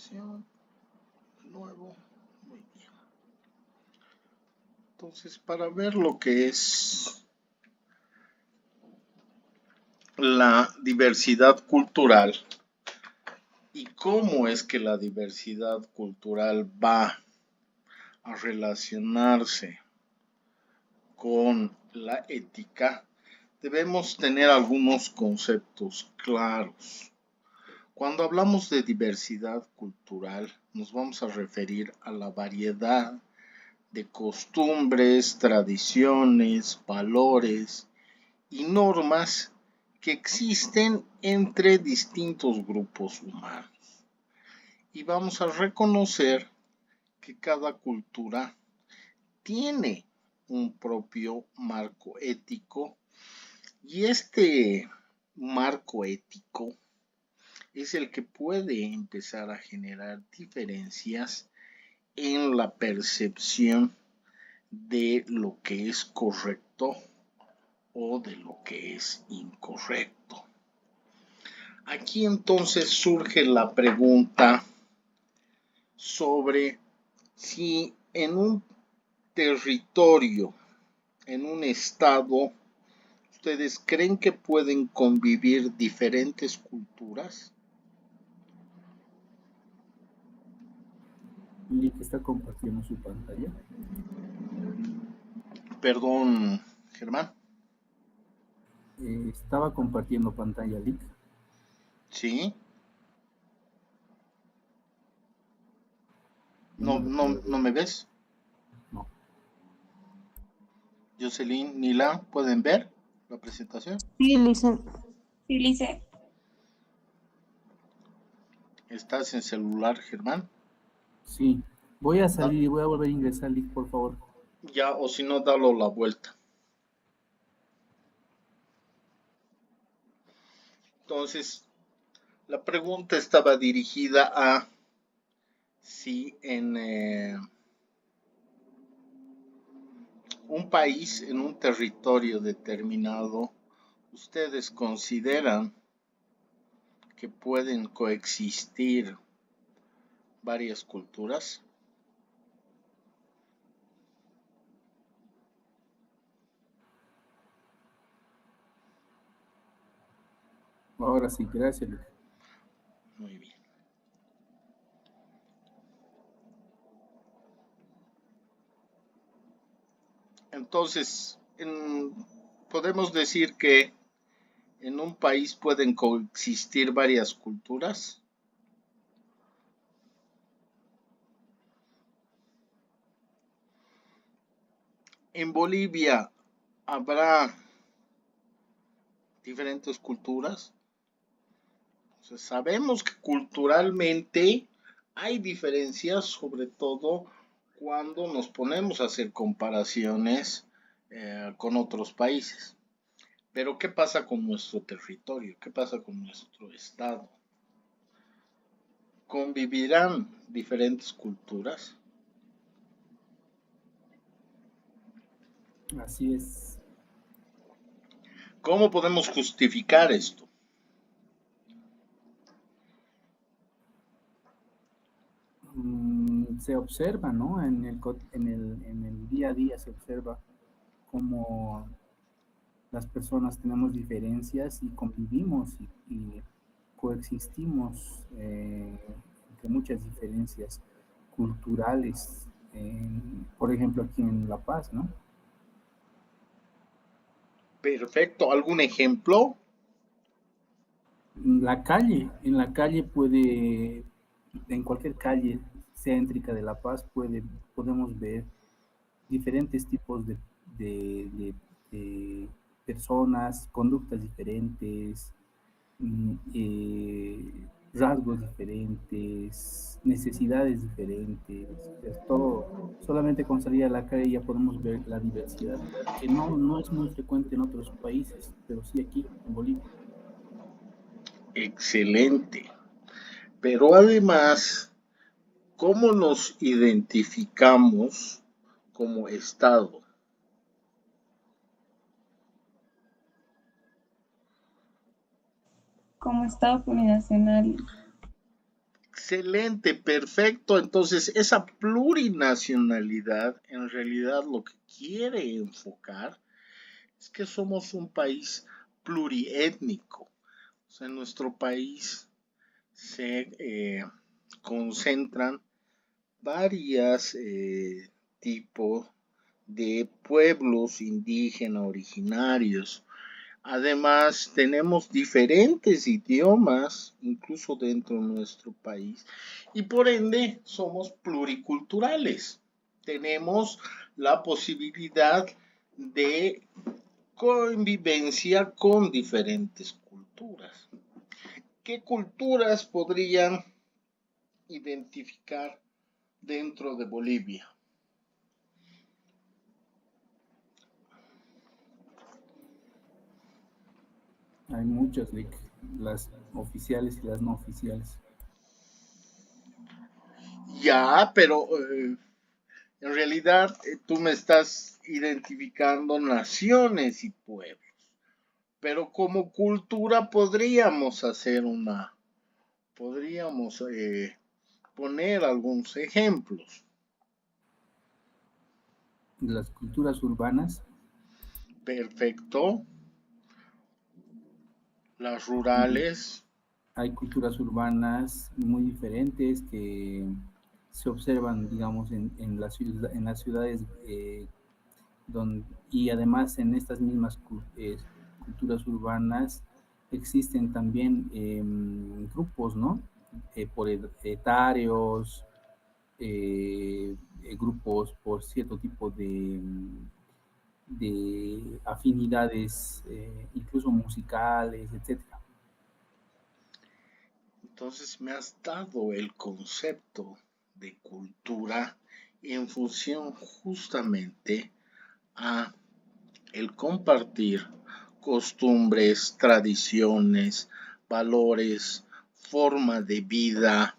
presentación. Nuevo. Muy bien. Entonces, para ver lo que es la diversidad cultural y cómo es que la diversidad cultural va a relacionarse con la ética, debemos tener algunos conceptos claros. Cuando hablamos de diversidad cultural, nos vamos a referir a la variedad de costumbres, tradiciones, valores y normas que existen entre distintos grupos humanos. Y vamos a reconocer que cada cultura tiene un propio marco ético y este marco ético es el que puede empezar a generar diferencias en la percepción de lo que es correcto o de lo que es incorrecto. Aquí entonces surge la pregunta sobre si en un territorio, en un estado, ¿ustedes creen que pueden convivir diferentes culturas? Lick está compartiendo su pantalla. Perdón, Germán. Estaba compartiendo pantalla, Lick. Sí. No lo puedo ver. ¿No me ves? No. Jocelyn, Nila, ¿pueden ver la presentación? Sí, Lice. Sí, Lice. ¿Estás en celular, Germán? Sí. Voy a salir y voy a volver a ingresar, Lick, por favor. Ya, o si no, dalo la vuelta. Entonces, la pregunta estaba dirigida a si en un país, en un territorio determinado, ustedes consideran que pueden coexistir varias culturas. Ahora sí, gracias, Lick. Muy bien. Entonces, podemos decir que en un país pueden coexistir varias culturas. En Bolivia habrá diferentes culturas. Entonces, sabemos que culturalmente hay diferencias, sobre todo cuando nos ponemos a hacer comparaciones con otros países. Pero ¿qué pasa con nuestro territorio? ¿Qué pasa con nuestro estado? ¿Convivirán diferentes culturas? Así es. ¿Cómo podemos justificar esto? Se observa, ¿no? En el día a día se observa cómo las personas tenemos diferencias y convivimos y coexistimos entre muchas diferencias culturales, por ejemplo aquí en La Paz, ¿no? Perfecto. ¿Algún ejemplo? En la calle puede, en cualquier calle céntrica de La Paz podemos ver diferentes tipos de personas, conductas diferentes, rasgos diferentes, necesidades diferentes. Es todo, solamente con salir a la calle ya podemos ver la diversidad, que no es muy frecuente en otros países, pero sí aquí, en Bolivia. Excelente. Pero además, ¿cómo nos identificamos como Estado? Como Estado plurinacional. Excelente, perfecto. Entonces, esa plurinacionalidad en realidad lo que quiere enfocar es que somos un país pluriétnico. O sea, en nuestro país se concentran varios tipos de pueblos indígenas originarios. Además, tenemos diferentes idiomas, incluso dentro de nuestro país, y por ende somos pluriculturales. Tenemos la posibilidad de convivencia con diferentes culturas. ¿Qué culturas podrían identificar dentro de Bolivia? Hay muchas, las oficiales y las no oficiales. Ya, pero en realidad tú me estás identificando naciones y pueblos. Pero como cultura podríamos poner algunos ejemplos. Las culturas urbanas. Perfecto. Las rurales. Hay culturas urbanas muy diferentes que se observan, digamos, en las ciudades y además en estas mismas culturas urbanas existen también grupos, ¿no? Por etarios, grupos por cierto tipo de afinidades, incluso musicales, etcétera. Entonces me has dado el concepto de cultura en función justamente a el compartir costumbres, tradiciones, valores, forma de vida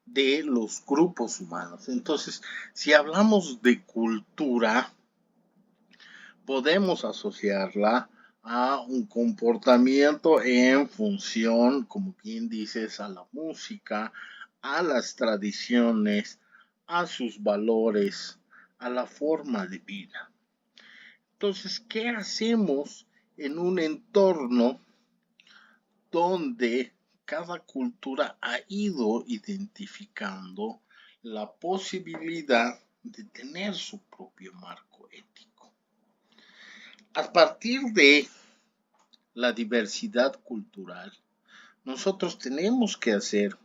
de los grupos humanos. Entonces, si hablamos de cultura, podemos asociarla a un comportamiento en función, como bien dices, a la música, a las tradiciones, a sus valores, a la forma de vida. Entonces, ¿qué hacemos en un entorno donde cada cultura ha ido identificando la posibilidad de tener su propio marco ético? A partir de la diversidad cultural, nosotros tenemos que hacer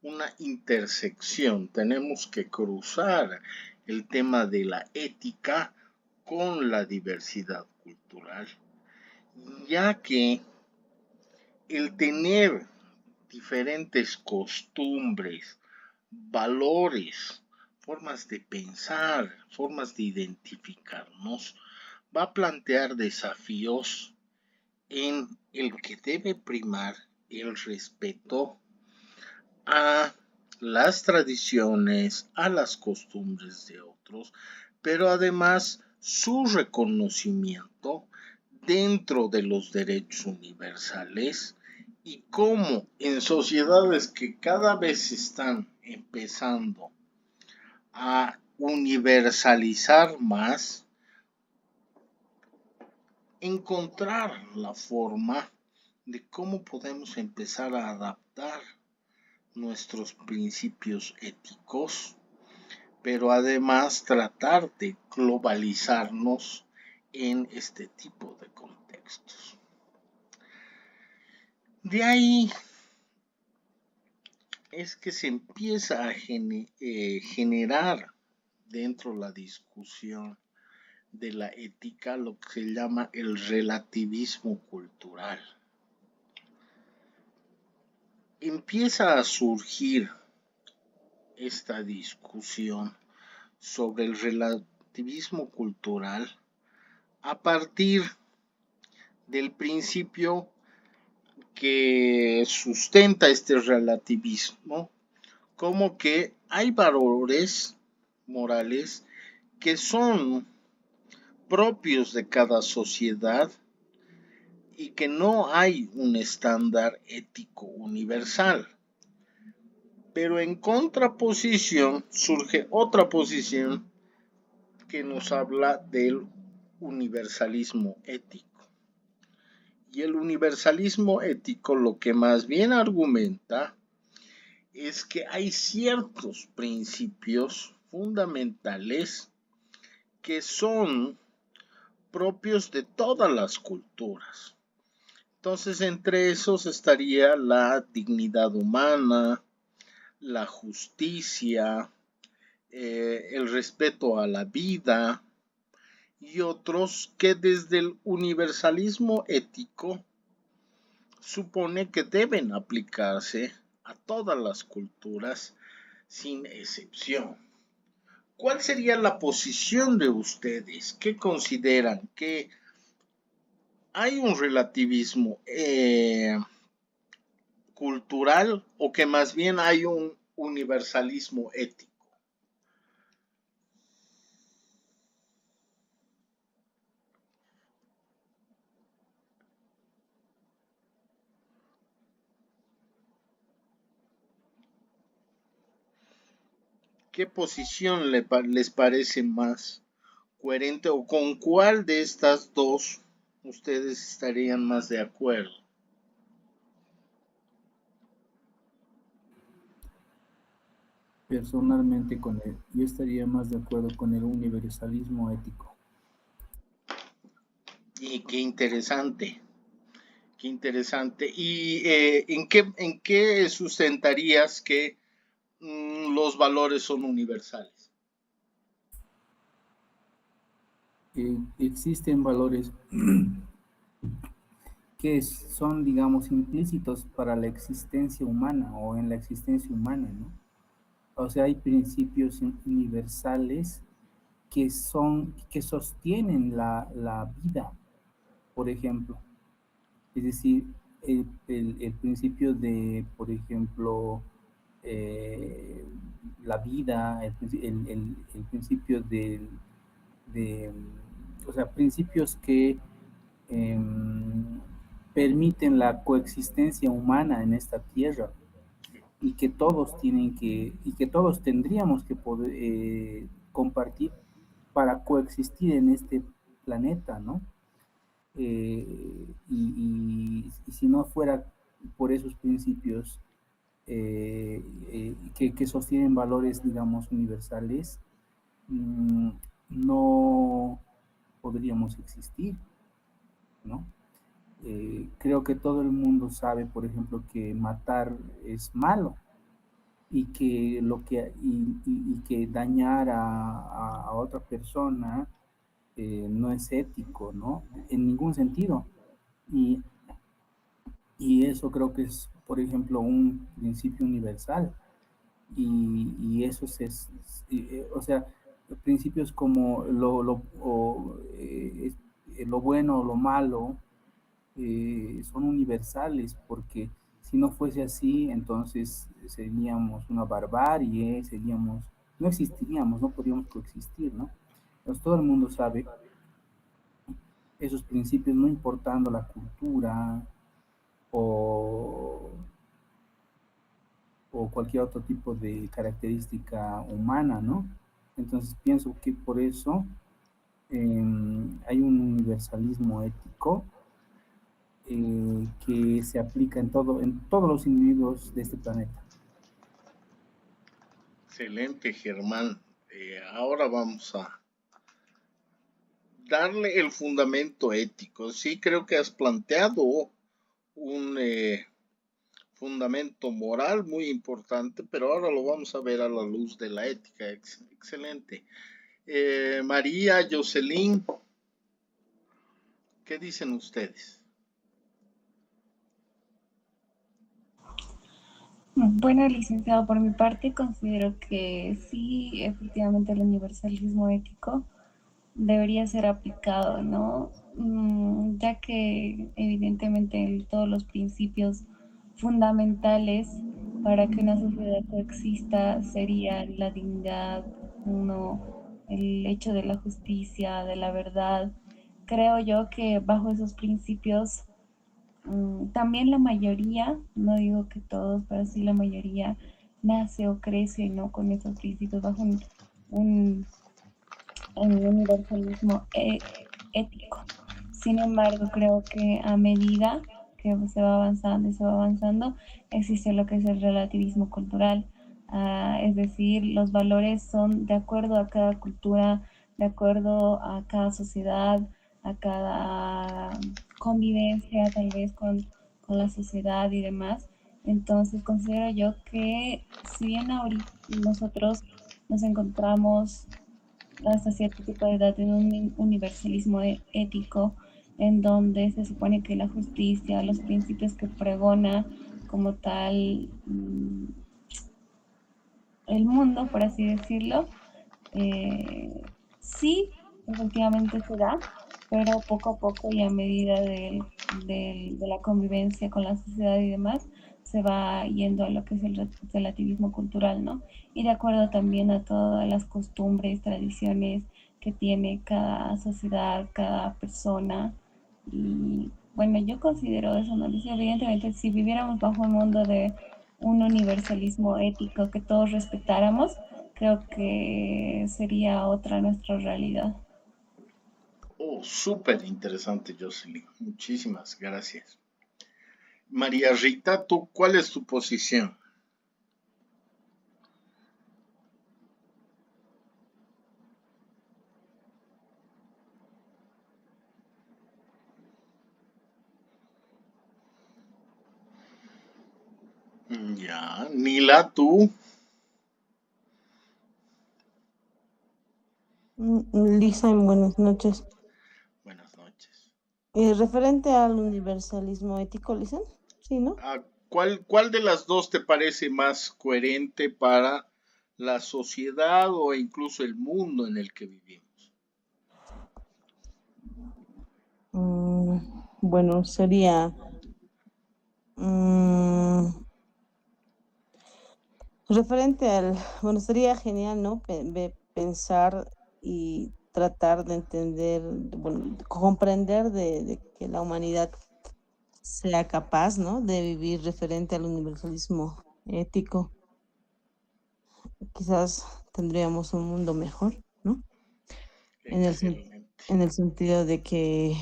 una intersección, tenemos que cruzar el tema de la ética con la diversidad cultural, ya que el tener diferentes costumbres, valores, formas de pensar, formas de identificarnos, va a plantear desafíos en el que debe primar el respeto a las tradiciones, a las costumbres de otros, pero además su reconocimiento dentro de los derechos universales y cómo en sociedades que cada vez están empezando a universalizar más, encontrar la forma de cómo podemos empezar a adaptar nuestros principios éticos, pero además tratar de globalizarnos en este tipo de contextos. De ahí es que se empieza a generar dentro de la discusión de la ética lo que se llama el relativismo cultural. Empieza a surgir esta discusión sobre el relativismo cultural a partir del principio que sustenta este relativismo, como que hay valores morales que son propios de cada sociedad y que no hay un estándar ético universal. Pero en contraposición surge otra posición que nos habla del universalismo ético. Y el universalismo ético lo que más bien argumenta es que hay ciertos principios fundamentales que son propios de todas las culturas. Entonces, entre esos estaría la dignidad humana, la justicia, el respeto a la vida y otros que desde el universalismo ético supone que deben aplicarse a todas las culturas sin excepción. ¿Cuál sería la posición de ustedes? ¿Qué consideran? ¿Que hay un relativismo cultural o que más bien hay un universalismo ético? ¿Qué posición les parece más coherente o con cuál de estas dos ustedes estarían más de acuerdo? Personalmente, yo estaría más de acuerdo con el universalismo ético. Y qué interesante, qué interesante. ¿Y en qué sustentarías que los valores son universales? Existen valores que son, digamos, implícitos para la existencia humana o en la existencia humana, ¿no? O sea, hay principios universales que sostienen la vida, por ejemplo. Es decir, el principio de, por ejemplo, la vida, el principio o sea, principios que permiten la coexistencia humana en esta tierra y que todos tendríamos que poder compartir para coexistir en este planeta, ¿no? Y si no fuera por esos principios que sostienen valores, digamos, universales, no podríamos existir, ¿no? Creo que todo el mundo sabe, por ejemplo, que matar es malo y que dañar a otra persona no es ético, ¿no? En ningún sentido. Y eso creo que es, por ejemplo, un principio universal. Y eso o sea, principios como lo bueno o lo malo son universales, porque si no fuese así, entonces seríamos una barbarie, no existiríamos, no podríamos coexistir, ¿no? Entonces todo el mundo sabe esos principios, no importando la cultura o cualquier otro tipo de característica humana, ¿no? Entonces pienso que por eso hay un universalismo ético que se aplica en todos los individuos de este planeta. Excelente, Germán. Ahora vamos a darle el fundamento ético. Sí, creo que has planteado un fundamento moral muy importante, pero ahora lo vamos a ver a la luz de la ética. Excelente. María, Jocelyn, ¿qué dicen ustedes? Bueno, licenciado, por mi parte considero que sí, efectivamente el universalismo ético debería ser aplicado, ¿no? Ya que evidentemente todos los principios fundamentales para que una sociedad coexista serían la dignidad, el hecho de la justicia, de la verdad. Creo yo que bajo esos principios también la mayoría, no digo que todos, pero sí la mayoría nace o crece, ¿no? Con esos principios bajo un universalismo ético. Sin embargo, creo que a medida que se va avanzando y se va avanzando, existe lo que es el relativismo cultural. Es decir, los valores son de acuerdo a cada cultura, de acuerdo a cada sociedad, a cada convivencia tal vez con la sociedad y demás. Entonces considero yo que si bien ahorita nosotros nos encontramos hasta cierto tipo de edad en un universalismo ético en donde se supone que la justicia, los principios que pregona como tal el mundo, por así decirlo, sí, efectivamente se da, pero poco a poco y a medida de la convivencia con la sociedad y demás, se va yendo a lo que es el relativismo cultural, ¿no? Y de acuerdo también a todas las costumbres, tradiciones que tiene cada sociedad, cada persona. Y bueno, yo considero eso, ¿no? Dice, evidentemente, si viviéramos bajo un mundo de un universalismo ético que todos respetáramos, creo que sería otra nuestra realidad. Oh, súper interesante, Jocelyn. Muchísimas gracias. María Rita, ¿tú cuál es tu posición? Ya, Nila, tú. Lisa, buenas noches. Buenas noches. Referente al universalismo ético, Lisa, sí, ¿no? ¿Cuál de las dos te parece más coherente para la sociedad o incluso el mundo en el que vivimos? Bueno, sería referente al, bueno, sería genial, ¿no? Pensar y tratar de entender, bueno, comprender de que la humanidad sea capaz, ¿no? De vivir referente al universalismo ético. Quizás tendríamos un mundo mejor, ¿no? En el sentido de que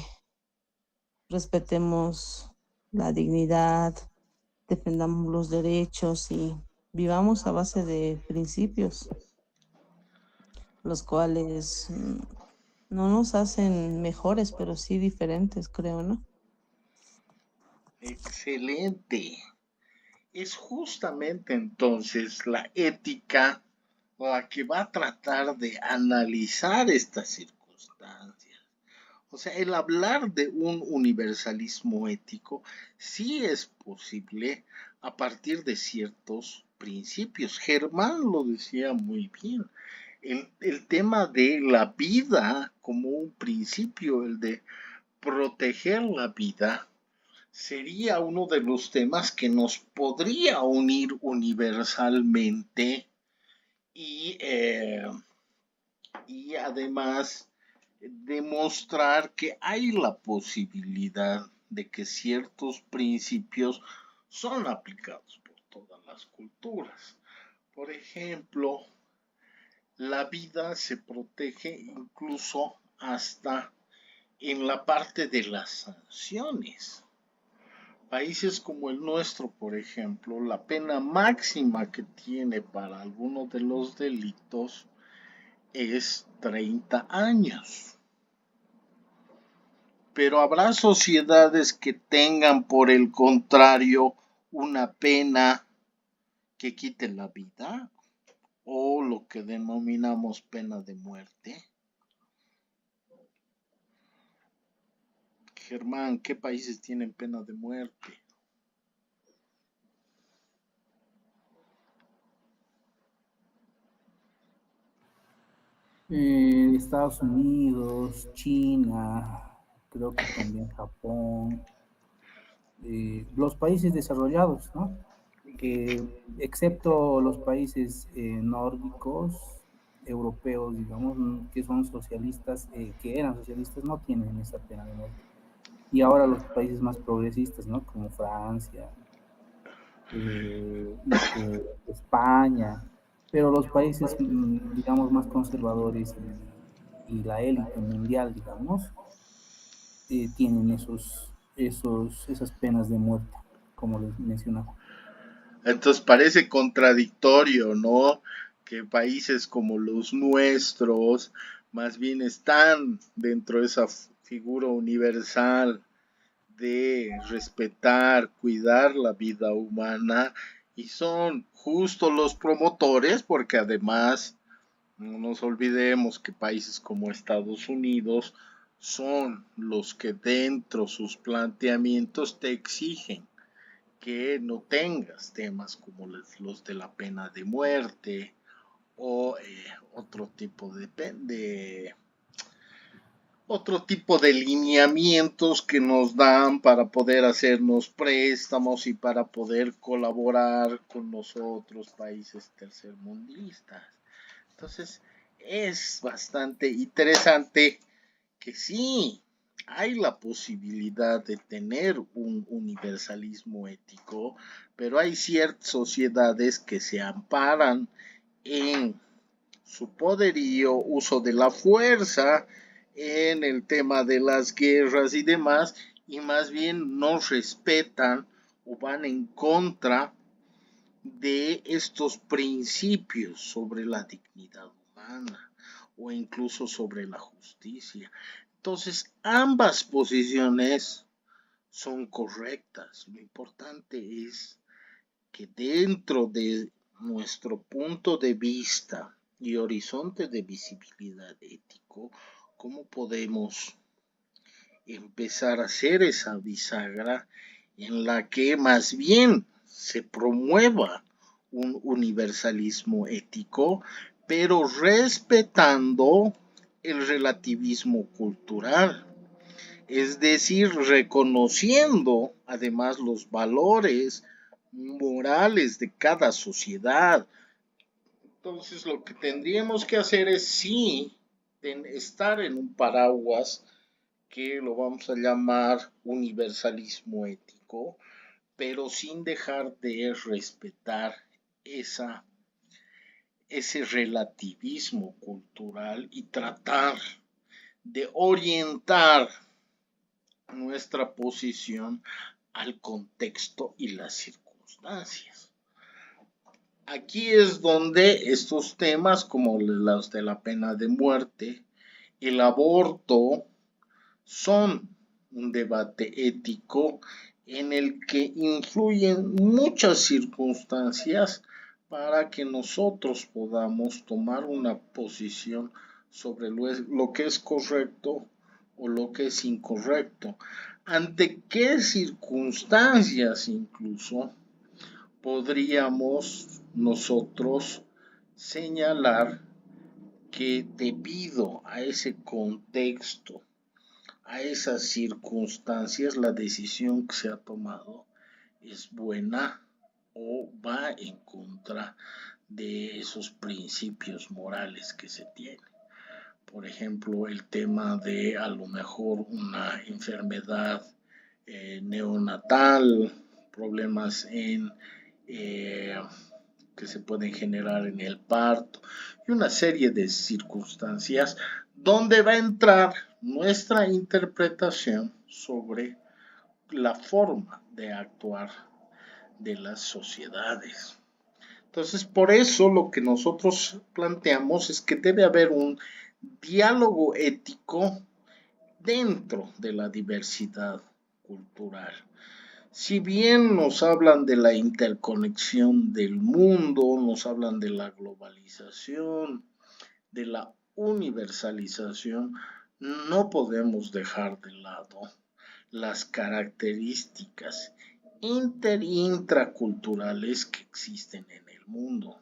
respetemos la dignidad, defendamos los derechos y vivamos a base de principios, los cuales no nos hacen mejores, pero sí diferentes, creo, ¿no? Excelente. Es justamente entonces la ética la que va a tratar de analizar estas circunstancias. O sea, el hablar de un universalismo ético sí es posible a partir de ciertos principios. Germán lo decía muy bien. El tema de la vida como un principio, el de proteger la vida, sería uno de los temas que nos podría unir universalmente y, y además demostrar que hay la posibilidad de que ciertos principios son aplicados por todas las culturas. Por ejemplo, la vida se protege incluso hasta en la parte de las sanciones. Países como el nuestro, por ejemplo, la pena máxima que tiene para alguno de los delitos es 30 años. Pero habrá sociedades que tengan, por el contrario, una pena que quite la vida o lo que denominamos pena de muerte. Germán, ¿qué países tienen pena de muerte? Estados Unidos, China, creo que también Japón, los países desarrollados, ¿no? Que excepto los países nórdicos, europeos, digamos, que son socialistas, que eran socialistas, no tienen esa pena de muerte. Y ahora los países más progresistas, ¿no? Como Francia, y que España, pero los países, digamos, más conservadores y la élite mundial, digamos, tienen esas penas de muerte, como les mencionaba. Entonces parece contradictorio, ¿no? Que países como los nuestros más bien están dentro de esa figura universal de respetar, cuidar la vida humana y son justo los promotores, porque además no nos olvidemos que países como Estados Unidos son los que dentro de sus planteamientos te exigen que no tengas temas como los de la pena de muerte o otro tipo otro tipo de lineamientos que nos dan para poder hacernos préstamos y para poder colaborar con los otros países tercermundistas. Entonces, es bastante interesante que sí, hay la posibilidad de tener un universalismo ético, pero hay ciertas sociedades que se amparan en su poderío, uso de la fuerza, en el tema de las guerras y demás, y más bien no respetan o van en contra de estos principios sobre la dignidad humana o incluso sobre la justicia. Entonces, ambas posiciones son correctas. Lo importante es que dentro de nuestro punto de vista y horizonte de visibilidad ético, ¿cómo podemos empezar a hacer esa bisagra en la que más bien se promueva un universalismo ético, pero respetando el relativismo cultural? Es decir, reconociendo además los valores morales de cada sociedad. Entonces, lo que tendríamos que hacer es sí estar en un paraguas que lo vamos a llamar universalismo ético, pero sin dejar de respetar ese relativismo cultural y tratar de orientar nuestra posición al contexto y las circunstancias. Aquí es donde estos temas como los de la pena de muerte, el aborto, son un debate ético en el que influyen muchas circunstancias para que nosotros podamos tomar una posición sobre lo que es correcto o lo que es incorrecto. ¿Ante qué circunstancias incluso podríamos nosotros señalar que debido a ese contexto, a esas circunstancias, la decisión que se ha tomado es buena o va en contra de esos principios morales que se tienen? Por ejemplo, el tema de a lo mejor una enfermedad neonatal, problemas que se pueden generar en el parto y una serie de circunstancias donde va a entrar nuestra interpretación sobre la forma de actuar de las sociedades. Entonces, por eso lo que nosotros planteamos es que debe haber un diálogo ético dentro de la diversidad cultural. Si bien nos hablan de la interconexión del mundo, nos hablan de la globalización, de la universalización, no podemos dejar de lado las características intraculturales que existen en el mundo,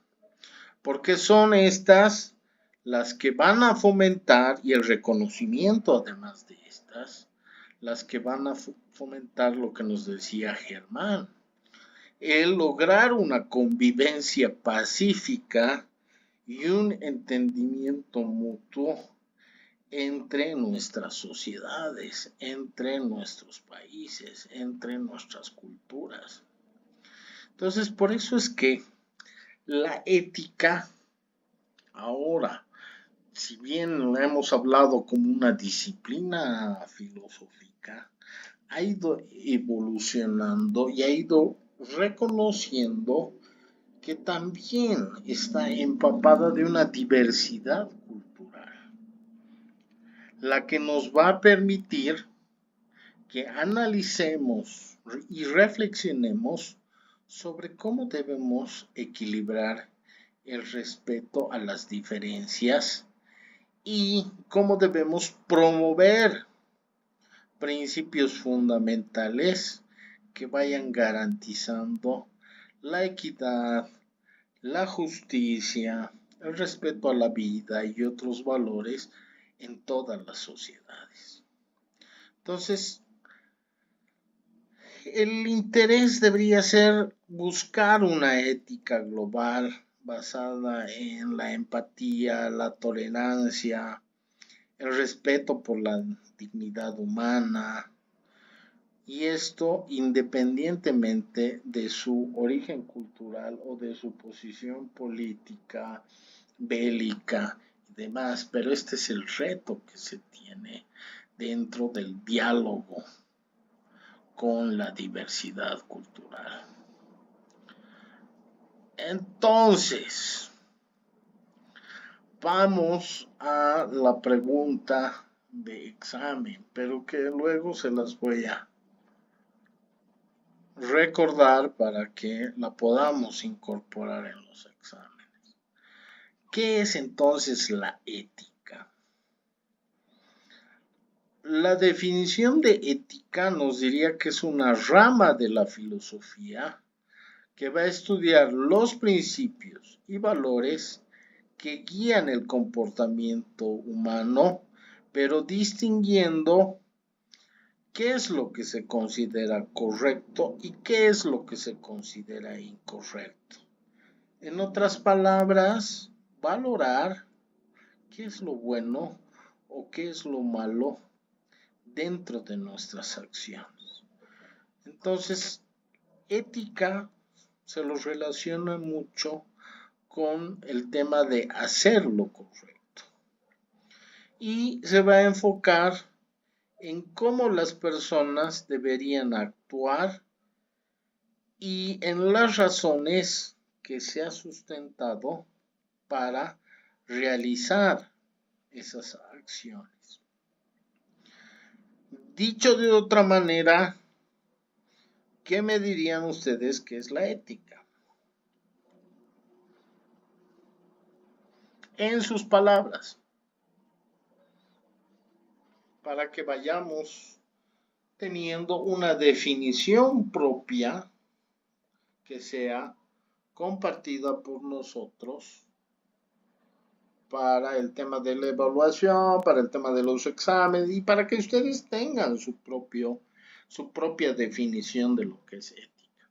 porque son estas las que van a fomentar, y el reconocimiento además de estas, las que van a fomentar lo que nos decía Germán, el lograr una convivencia pacífica y un entendimiento mutuo entre nuestras sociedades, entre nuestros países, entre nuestras culturas. Entonces, por eso es que La ética, ahora, si bien la hemos hablado como una disciplina filosófica, ha ido evolucionando y ha ido reconociendo que también está empapada de una diversidad cultural, la que nos va a permitir que analicemos y reflexionemos sobre cómo debemos equilibrar el respeto a las diferencias y cómo debemos promover principios fundamentales que vayan garantizando la equidad, la justicia, el respeto a la vida y otros valores en todas las sociedades. Entonces, el interés debería ser buscar una ética global basada en la empatía, la tolerancia, el respeto por la dignidad humana, y esto independientemente de su origen cultural o de su posición política, bélica y demás, pero este es el reto que se tiene dentro del diálogo con la diversidad cultural. Entonces, vamos a la pregunta de examen, pero que luego se las voy a recordar para que la podamos incorporar en los exámenes. ¿Qué es entonces la ética? La definición de ética nos diría que es una rama de la filosofía que va a estudiar los principios y valores que guían el comportamiento humano, pero distinguiendo qué es lo que se considera correcto y qué es lo que se considera incorrecto. En otras palabras, valorar qué es lo bueno o qué es lo malo dentro de nuestras acciones. Entonces, ética se lo relaciona mucho con el tema de hacer lo correcto. Y se va a enfocar en cómo las personas deberían actuar y en las razones que se ha sustentado para realizar esas acciones. Dicho de otra manera, ¿qué me dirían ustedes que es la ética? En sus palabras, para que vayamos teniendo una definición propia que sea compartida por nosotros para el tema de la evaluación, para el tema de los exámenes y para que ustedes tengan su propia definición de lo que es ética.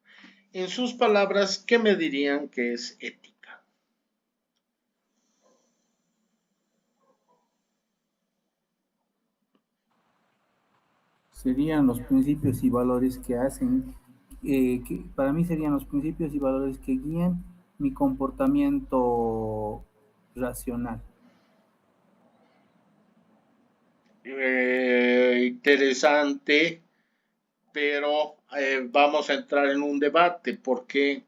En sus palabras, ¿qué me dirían que es ética? Serían los principios y valores que hacen, que para mí serían los principios y valores que guían mi comportamiento racional. Interesante, pero vamos a entrar en un debate porque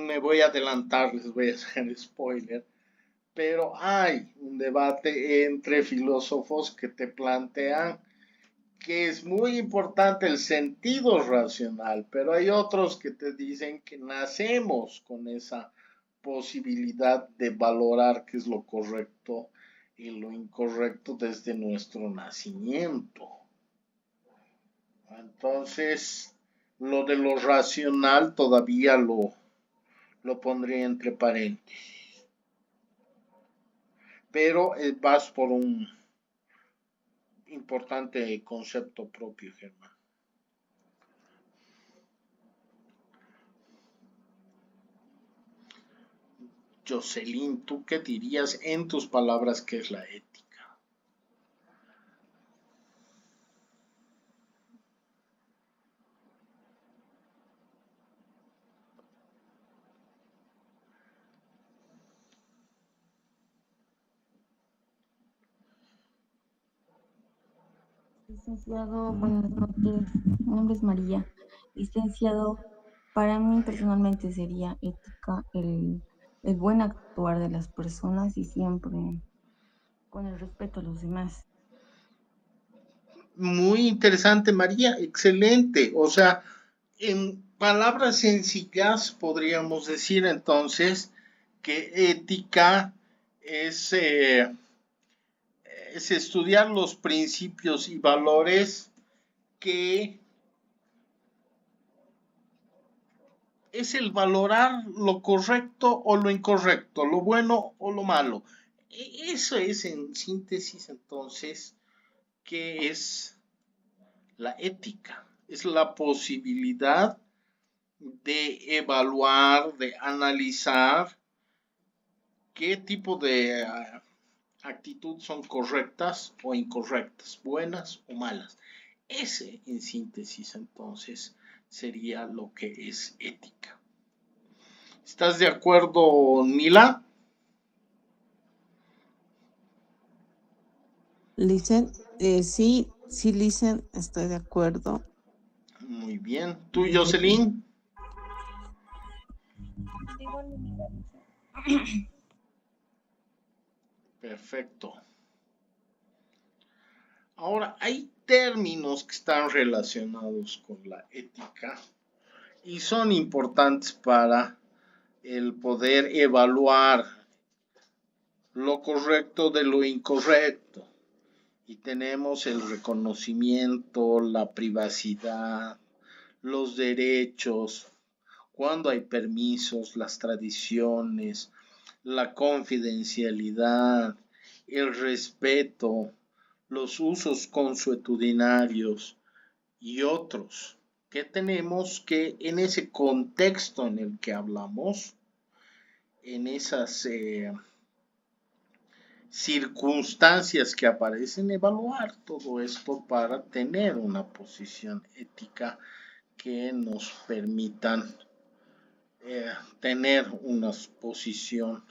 me voy a adelantar, les voy a hacer spoiler, pero hay un debate entre filósofos que te plantean que es muy importante el sentido racional, pero hay otros que te dicen que nacemos con esa posibilidad de valorar qué es lo correcto y lo incorrecto desde nuestro nacimiento. Entonces, lo de lo racional todavía lo pondría entre paréntesis. Pero vas por un importante concepto propio, Germán. Jocelyn, ¿tú qué dirías en tus palabras que es la ética? Licenciado, buenas noches. Mi nombre es María. Licenciado, para mí personalmente sería ética el buen actuar de las personas y siempre con el respeto a los demás. Muy interesante, María, excelente. O sea, en palabras sencillas podríamos decir entonces que ética es, es estudiar los principios y valores que es el valorar lo correcto o lo incorrecto, lo bueno o lo malo. Eso es en síntesis entonces que es la ética. Es la posibilidad de evaluar, de analizar qué tipo de actitud son correctas o incorrectas, buenas o malas. Ese, en síntesis, entonces, sería lo que es ética. ¿Estás de acuerdo, Mila? Licen, sí, Licen, estoy de acuerdo. Muy bien. ¿Tú, Jocelyn? Perfecto. Ahora, hay términos que están relacionados con la ética y son importantes para el poder evaluar lo correcto de lo incorrecto. Y tenemos el reconocimiento, la privacidad, los derechos, cuando hay permisos, las tradiciones, la confidencialidad, el respeto, los usos consuetudinarios y otros que tenemos que en ese contexto en el que hablamos, en esas circunstancias que aparecen, evaluar todo esto para tener una posición ética que nos permitan tener una posición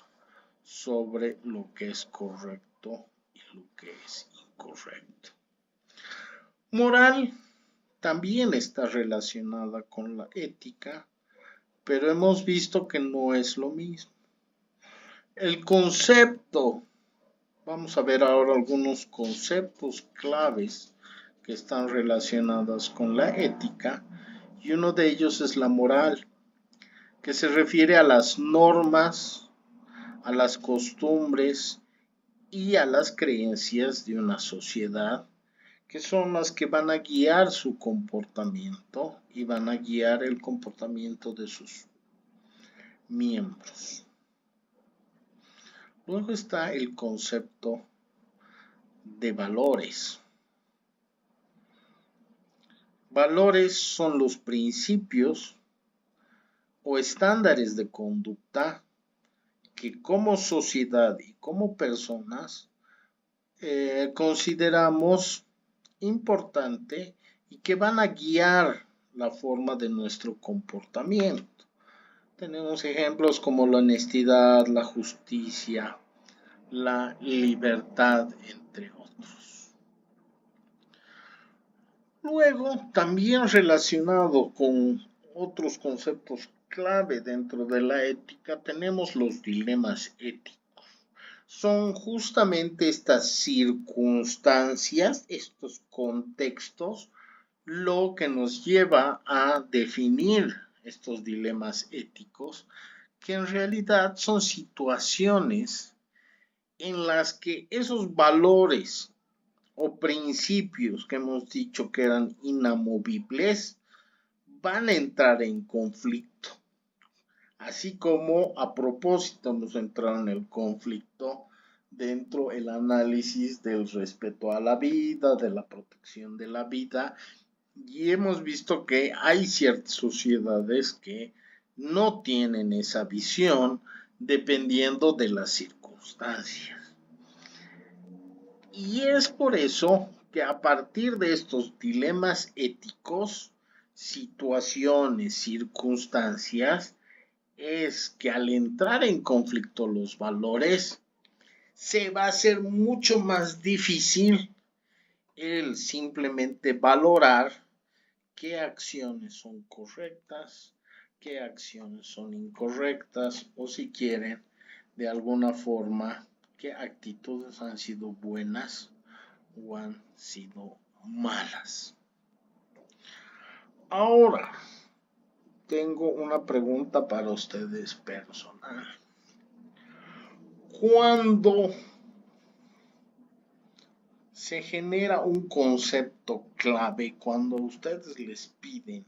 sobre lo que es correcto y lo que es incorrecto. Moral también está relacionada con la ética, pero hemos visto que no es lo mismo. El concepto, vamos a ver ahora algunos conceptos claves que están relacionados con la ética, y uno de ellos es la moral, que se refiere a las normas, a las costumbres y a las creencias de una sociedad, que son las que van a guiar su comportamiento y van a guiar el comportamiento de sus miembros. Luego está el concepto de valores. Valores son los principios o estándares de conducta que como sociedad y como personas consideramos importante y que van a guiar la forma de nuestro comportamiento. Tenemos ejemplos como la honestidad, la justicia, la libertad, entre otros. Luego, también relacionado con otros conceptos clave dentro de la ética, tenemos los dilemas éticos. Son justamente estas circunstancias, estos contextos, lo que nos lleva a definir estos dilemas éticos, que en realidad son situaciones en las que esos valores o principios que hemos dicho que eran inamovibles van a entrar en conflicto. Así como a propósito hemos entrado en el conflicto dentro del análisis del respeto a la vida, de la protección de la vida, y hemos visto que hay ciertas sociedades que no tienen esa visión dependiendo de las circunstancias. Y es por eso que a partir de estos dilemas éticos, situaciones, circunstancias, es que al entrar en conflicto los valores, se va a hacer mucho más difícil el simplemente valorar qué acciones son correctas, qué acciones son incorrectas, o si quieren, de alguna forma, qué actitudes han sido buenas o han sido malas. Ahora, tengo una pregunta para ustedes personal. Cuando se genera un concepto clave, cuando ustedes les piden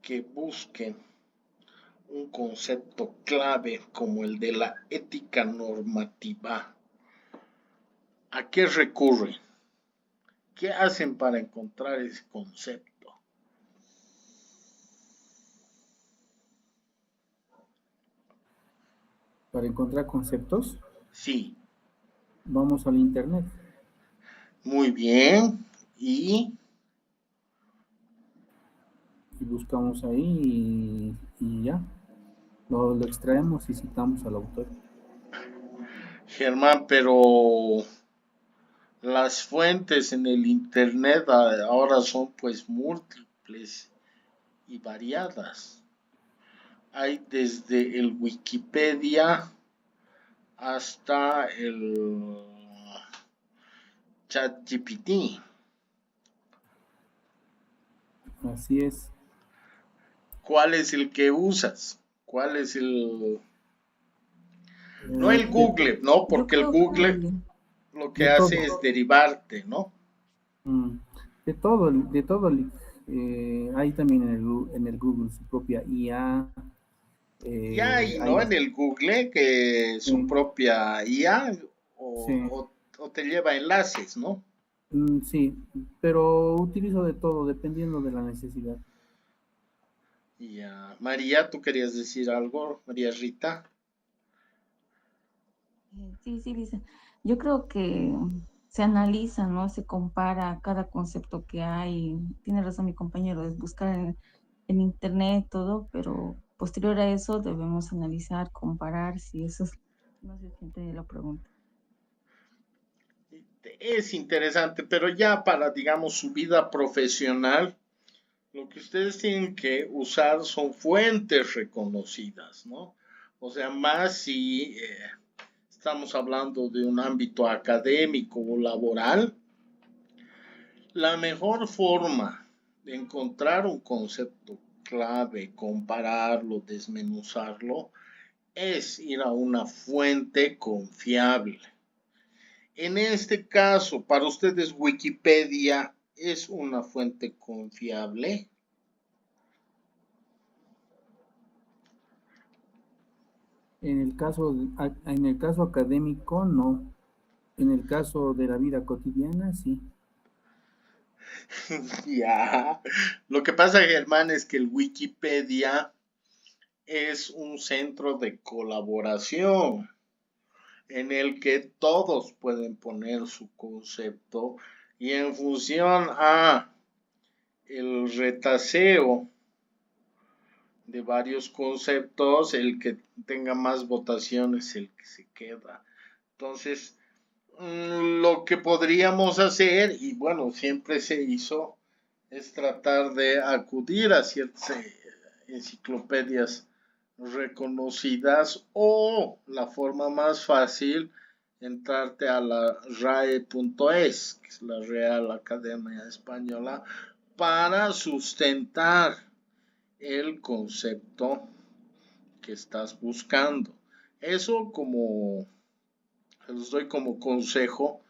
que busquen un concepto clave como el de la ética normativa, ¿a qué recurren? ¿Qué hacen para encontrar ese concepto? Para encontrar conceptos, Sí, vamos al internet. muy bien. Y buscamos ahí y ya. Lo extraemos y citamos al autor. Germán, pero las fuentes en el internet ahora son pues múltiples y variadas. Hay desde el Wikipedia hasta el ChatGPT. Así es. ¿Cuál es el que usas? ¿Cuál es el...? No el De, Google, ¿no? Yo Porque el creo Google que lo que de todo. hace es derivarte, ¿no? De todo. Hay también en el Google su propia IA. Y hay, Hay ¿no? En el Google que su sí, propia IA sí, o te lleva enlaces, ¿no? sí, pero utilizo de todo dependiendo de la necesidad. Ya. María, ¿tú querías decir algo? María Rita. sí, sí, Lisa. Yo creo que se analiza, ¿no? Se compara cada concepto que hay. Tiene razón mi compañero, es buscar en internet todo, pero posterior a eso debemos analizar, comparar si eso es, no sé si entiende la pregunta. Es interesante, pero ya para, digamos, su vida profesional, lo que ustedes tienen que usar son fuentes reconocidas, ¿no? O sea, más si estamos hablando de un ámbito académico o laboral, la mejor forma de encontrar un concepto clave, compararlo, desmenuzarlo, es ir a una fuente confiable. En este caso, para ustedes Wikipedia es una fuente confiable. En el caso académico, no. En el caso de la vida cotidiana, sí. Ya. Lo que pasa, Germán, es que el Wikipedia es un centro de colaboración en el que todos pueden poner su concepto y en función a el retaseo de varios conceptos, el que tenga más votaciones es el que se queda. Entonces, lo que podríamos hacer, y bueno, siempre se hizo, es tratar de acudir a ciertas enciclopedias reconocidas o la forma más fácil, entrarte a la RAE.es, que es la Real Academia Española, para sustentar el concepto que estás buscando. Eso como les doy como consejo,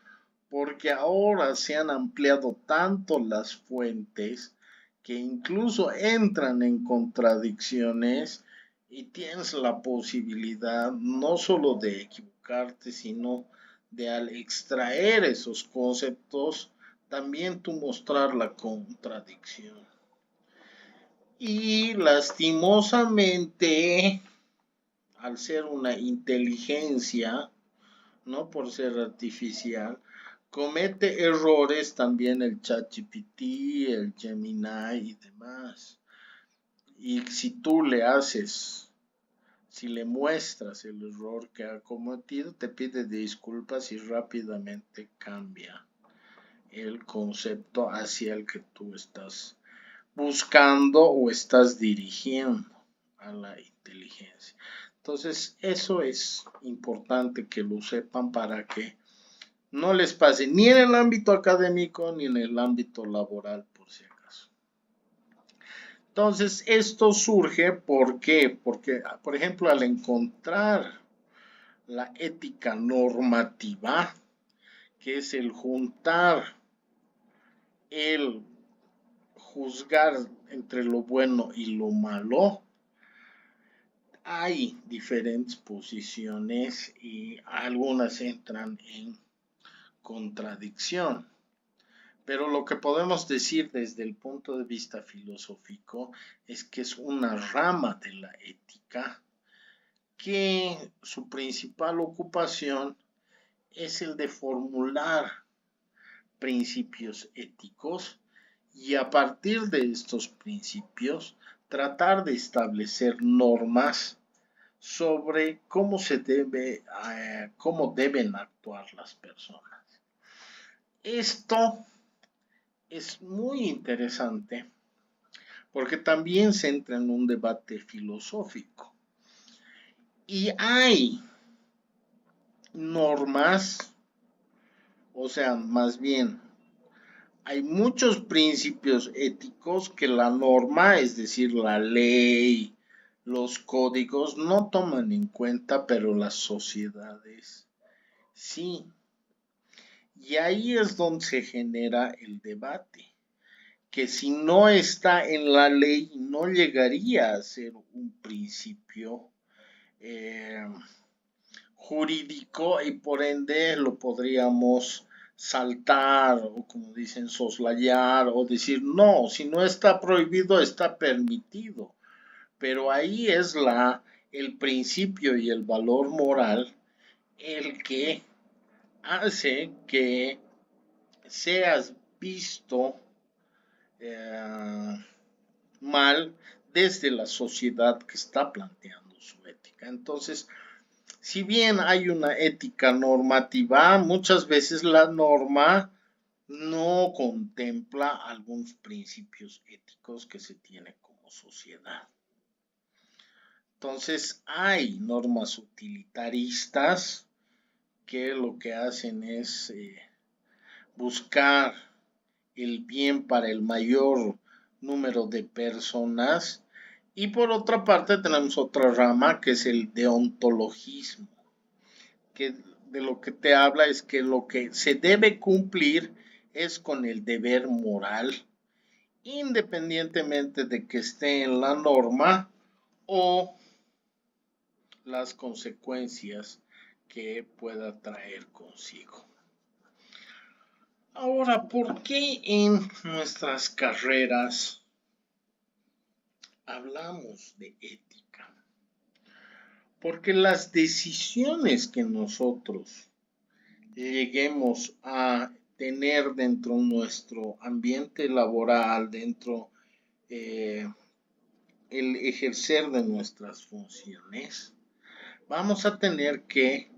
porque ahora se han ampliado tanto las fuentes que incluso entran en contradicciones y tienes la posibilidad no solo de equivocarte, sino de al extraer esos conceptos, también tú mostrar la contradicción. Y lastimosamente, al ser una inteligencia, no por ser artificial, comete errores también el ChatGPT, el Gemini y demás. Y si tú le haces, si le muestras el error que ha cometido, te pide disculpas y rápidamente cambia el concepto hacia el que tú estás buscando o estás dirigiendo a la inteligencia. Entonces, eso es importante que lo sepan para que no les pase ni en el ámbito académico ni en el ámbito laboral, por si acaso. Entonces, esto surge, ¿por qué? Porque, por ejemplo, al encontrar la ética normativa, que es el juntar, el juzgar entre lo bueno y lo malo, hay diferentes posiciones y algunas entran en contradicción. Pero lo que podemos decir desde el punto de vista filosófico es que es una rama de la ética que su principal ocupación es el de formular principios éticos y a partir de estos principios tratar de establecer normas sobre cómo deben actuar las personas. Esto es muy interesante porque también se entra en un debate filosófico y hay normas, o sea, más bien hay muchos principios éticos que la norma, es decir, la ley, los códigos, no toman en cuenta, pero las sociedades sí. Y ahí es donde se genera el debate, que si no está en la ley, no llegaría a ser un principio jurídico y por ende lo podríamos saltar o como dicen soslayar o decir no, si no está prohibido está permitido, pero ahí es el principio y el valor moral el que hace que seas visto mal desde la sociedad que está planteando su ética. Entonces, si bien hay una ética normativa, muchas veces la norma no contempla algunos principios éticos que se tiene como sociedad. Entonces, hay normas utilitaristas que lo que hacen es buscar el bien para el mayor número de personas. Y por otra parte tenemos otra rama que es el deontologismo, que de lo que te habla es que lo que se debe cumplir es con el deber moral, independientemente de que esté en la norma o las consecuencias que pueda traer consigo. Ahora, ¿por qué en nuestras carreras hablamos de ética? Porque las decisiones que nosotros lleguemos a tener dentro de nuestro ambiente laboral, dentro el ejercer de nuestras funciones, vamos a tener que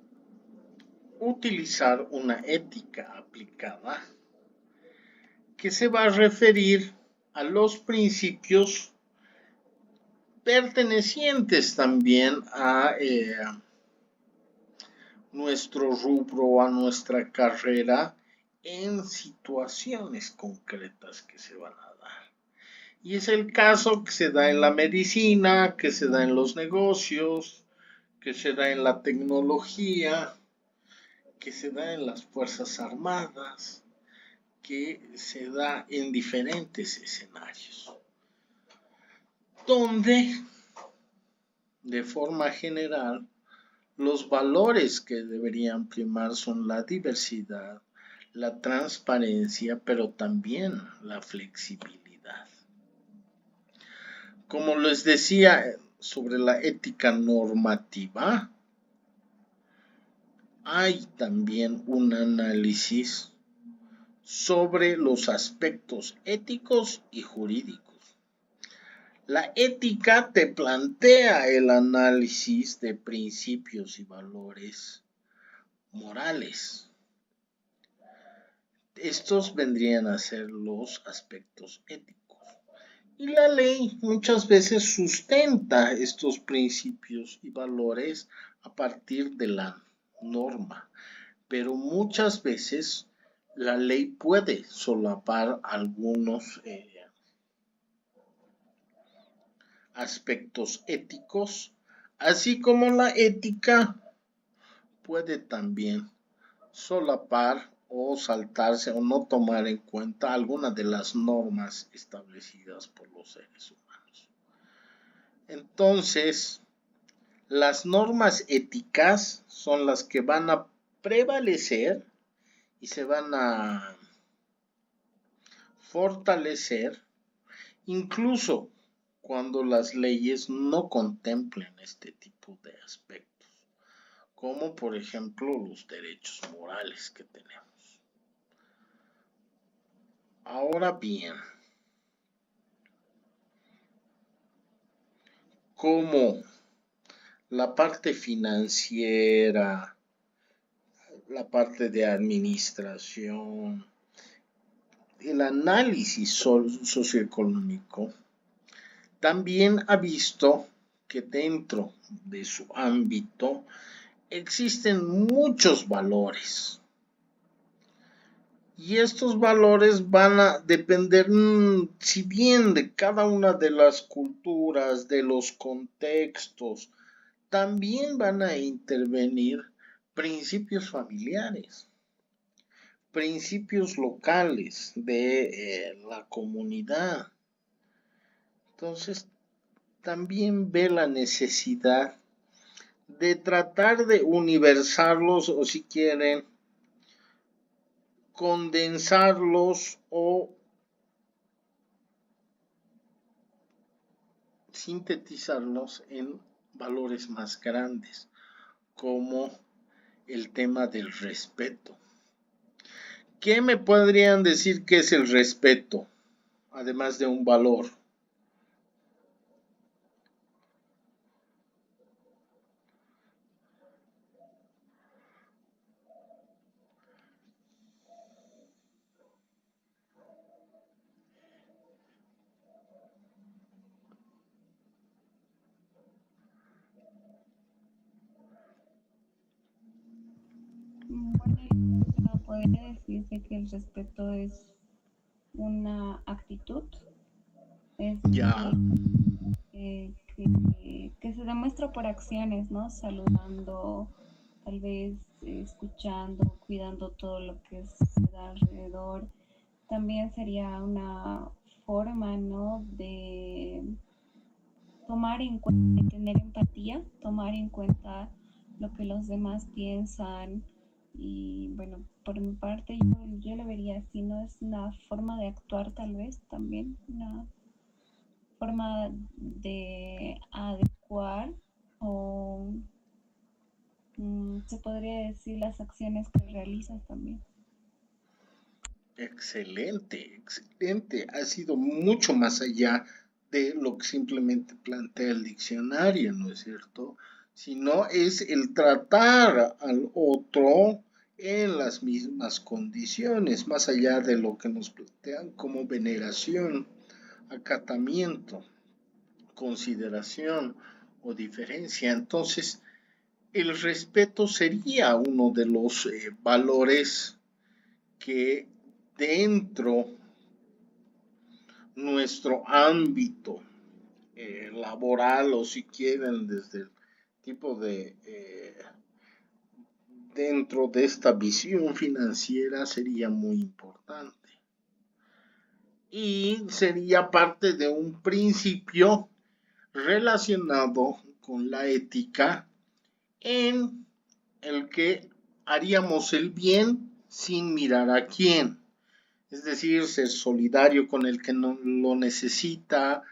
utilizar una ética aplicada que se va a referir a los principios pertenecientes también a nuestro rubro, a nuestra carrera, en situaciones concretas que se van a dar. Y es el caso que se da en la medicina, que se da en los negocios, que se da en la tecnología, que se da en las Fuerzas Armadas, que se da en diferentes escenarios, donde de forma general los valores que deberían primar son la diversidad, la transparencia, pero también la flexibilidad. Como les decía sobre la ética normativa, hay también un análisis sobre los aspectos éticos y jurídicos. La ética te plantea el análisis de principios y valores morales. Estos vendrían a ser los aspectos éticos. Y la ley muchas veces sustenta estos principios y valores a partir de la norma, pero muchas veces la ley puede solapar algunos aspectos éticos, así como la ética puede también solapar o saltarse o no tomar en cuenta algunas de las normas establecidas por los seres humanos. Entonces, las normas éticas son las que van a prevalecer y se van a fortalecer incluso cuando las leyes no contemplen este tipo de aspectos, como por ejemplo los derechos morales que tenemos. Ahora bien, como la parte financiera, la parte de administración, el análisis socioeconómico, también ha visto que dentro de su ámbito existen muchos valores. Y estos valores van a depender, si bien de cada una de las culturas, de los contextos, también van a intervenir principios familiares, principios locales de la comunidad. Entonces, también ve la necesidad de tratar de universarlos o si quieren condensarlos o sintetizarlos en valores más grandes, como el tema del respeto. ¿Qué me podrían decir que es el respeto, además de un valor? Bueno, podría decirse que el respeto es una actitud, es Ya, que se demuestra por acciones, ¿no? Saludando, tal vez escuchando, cuidando todo lo que se da alrededor. También sería una forma, ¿no? De tomar en cuenta, tener empatía, tomar en cuenta lo que los demás piensan. Y bueno, por mi parte yo lo vería así, ¿no? Es una forma de actuar tal vez también, una forma de adecuar o se podría decir las acciones que realizas también. excelente, excelente. Ha sido mucho más allá de lo que simplemente plantea el diccionario, ¿no es cierto? Sino es el tratar al otro en las mismas condiciones, más allá de lo que nos plantean como veneración, acatamiento, consideración o diferencia. Entonces, el respeto sería uno de los valores que dentro nuestro ámbito laboral o si quieren desde el tipo de dentro de esta visión financiera sería muy importante y sería parte de un principio relacionado con la ética en el que haríamos el bien sin mirar a quién. Es decir, ser solidario con el que no lo necesita,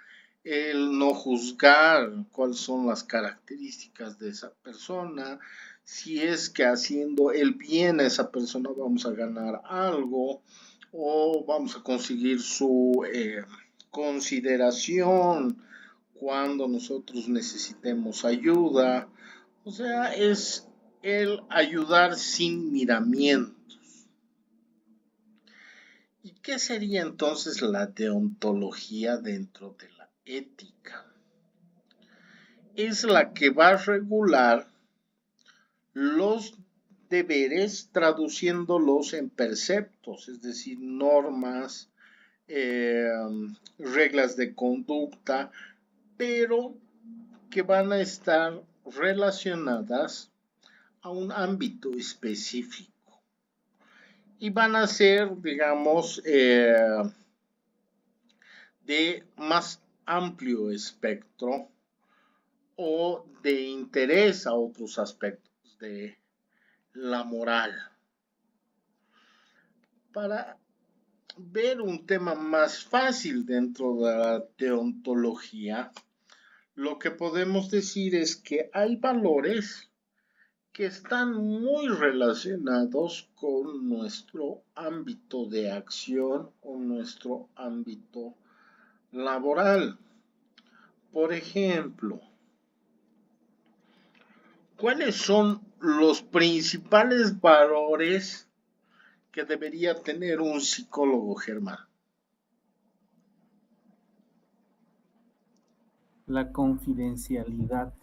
el no juzgar cuáles son las características de esa persona, si es que haciendo el bien a esa persona vamos a ganar algo o vamos a conseguir su consideración cuando nosotros necesitemos ayuda. O sea, es el ayudar sin miramiento. ¿Y qué sería entonces la deontología dentro de la ética? Es la que va a regular los deberes traduciéndolos en preceptos, es decir, normas, reglas de conducta, pero que van a estar relacionadas a un ámbito específico y van a ser, digamos, de más amplio espectro o de interés a otros aspectos de la moral. Para ver un tema más fácil dentro de la deontología, lo que podemos decir es que hay valores que están muy relacionados con nuestro ámbito de acción o nuestro ámbito laboral. Por ejemplo, ¿cuáles son los principales valores que debería tener un psicólogo, Germán? La confidencialidad,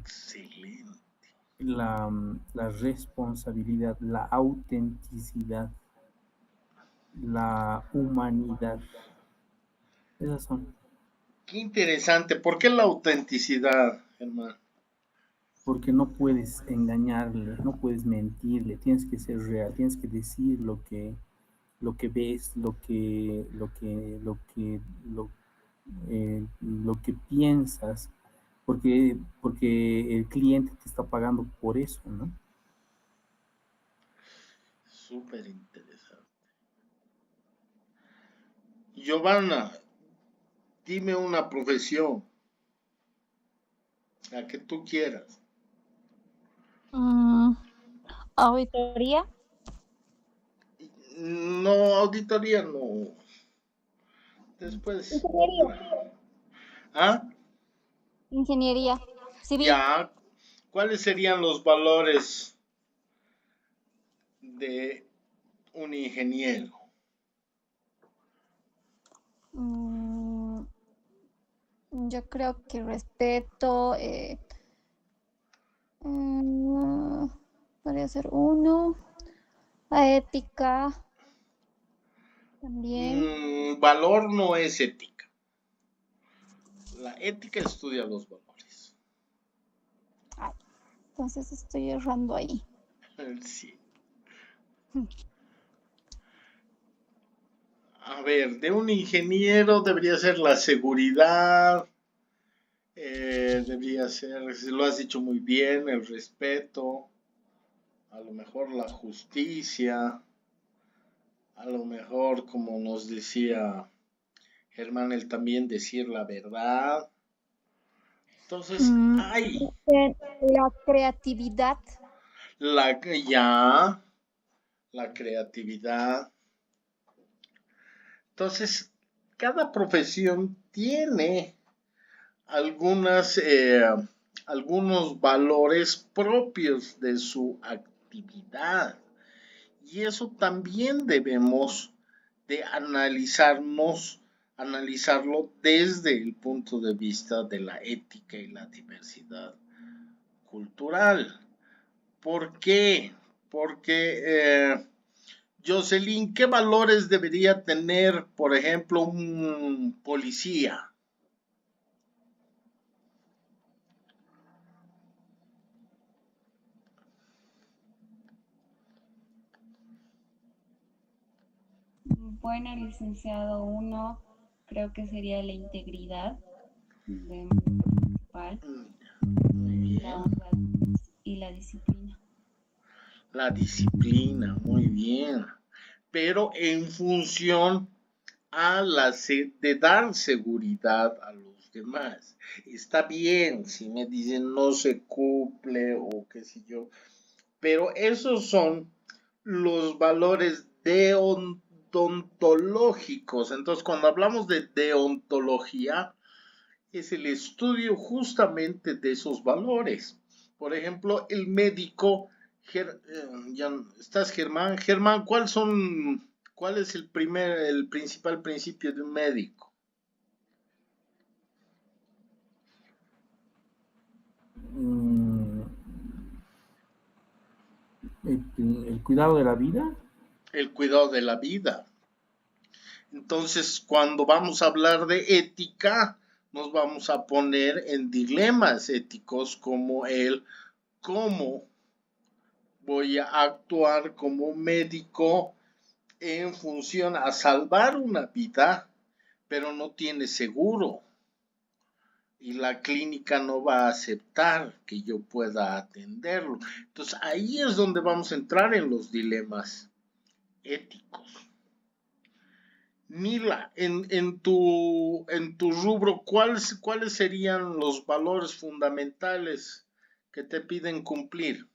Excelente. la responsabilidad, la autenticidad, la humanidad. Esas son. Qué interesante. ¿Por qué la autenticidad, Germán? Porque no puedes engañarle, no puedes mentirle, tienes que ser real, tienes que decir lo que ves, lo que piensas, porque el cliente te está pagando por eso, ¿no? Súper interesante. Giovanna, dime una profesión, la que tú quieras. Auditoría. No, auditoría no. Después Ingeniería. otra. ¿Ah? Ingeniería civil. Ya. ¿Cuáles serían los valores de un ingeniero? Yo creo que respeto, podría ser uno, la ética también. Valor no es ética. La ética estudia los valores. Ay, entonces estoy errando ahí. Sí. A ver, de un ingeniero debería ser la seguridad, debería ser, lo has dicho muy bien, el respeto, a lo mejor la justicia, a lo mejor, como nos decía Germán, él también decir la verdad. Entonces, hay La creatividad. la creatividad. Entonces, cada profesión tiene algunos valores propios de su actividad. Y eso también debemos de analizarlo desde el punto de vista de la ética y la diversidad cultural. ¿Por qué? Porque, Jocelyn, ¿qué valores debería tener, por ejemplo, un policía? Bueno, licenciado, uno creo que sería la integridad principal Muy bien. y la disciplina. La disciplina, muy bien. Pero en función a de dar seguridad a los demás. Está bien si me dicen no se cumple o qué sé yo, pero esos son los valores deontológicos. Entonces, cuando hablamos de deontología, es el estudio justamente de esos valores. Por ejemplo, el médico, ya estás Germán. Germán, ¿cuáles son ¿Cuál es el principal principio de un médico? Mm, el cuidado de la vida. El cuidado de la vida. Entonces, cuando vamos a hablar de ética, nos vamos a poner en dilemas éticos como el cómo voy a actuar como médico en función a salvar una vida, pero no tiene seguro y la clínica no va a aceptar que yo pueda atenderlo. Entonces ahí es donde vamos a entrar en los dilemas éticos. Mila, en tu rubro, ¿cuáles serían los valores fundamentales que te piden cumplir?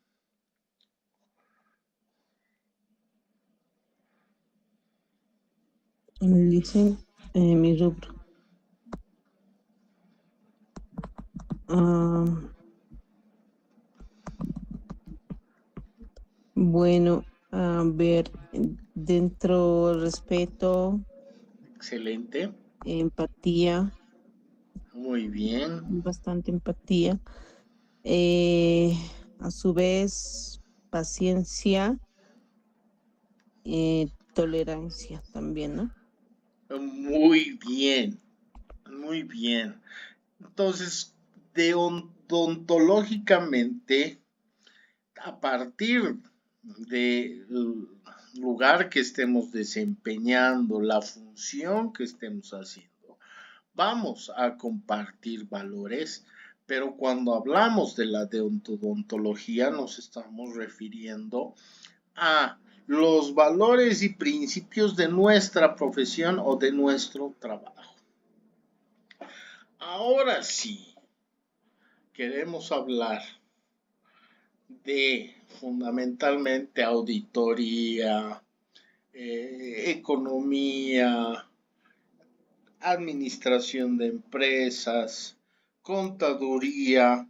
Dicen mi rubro. Bueno, a ver, dentro respeto, Excelente, empatía, muy bien, bastante empatía. Eh, a su vez, paciencia, tolerancia también, ¿no? muy bien, muy bien. Entonces, deontológicamente, a partir del lugar que estemos desempeñando, la función que estemos haciendo, vamos a compartir valores, pero cuando hablamos de la deontología nos estamos refiriendo a los valores y principios de nuestra profesión o de nuestro trabajo. Ahora sí, queremos hablar de fundamentalmente auditoría, economía, administración de empresas, contaduría.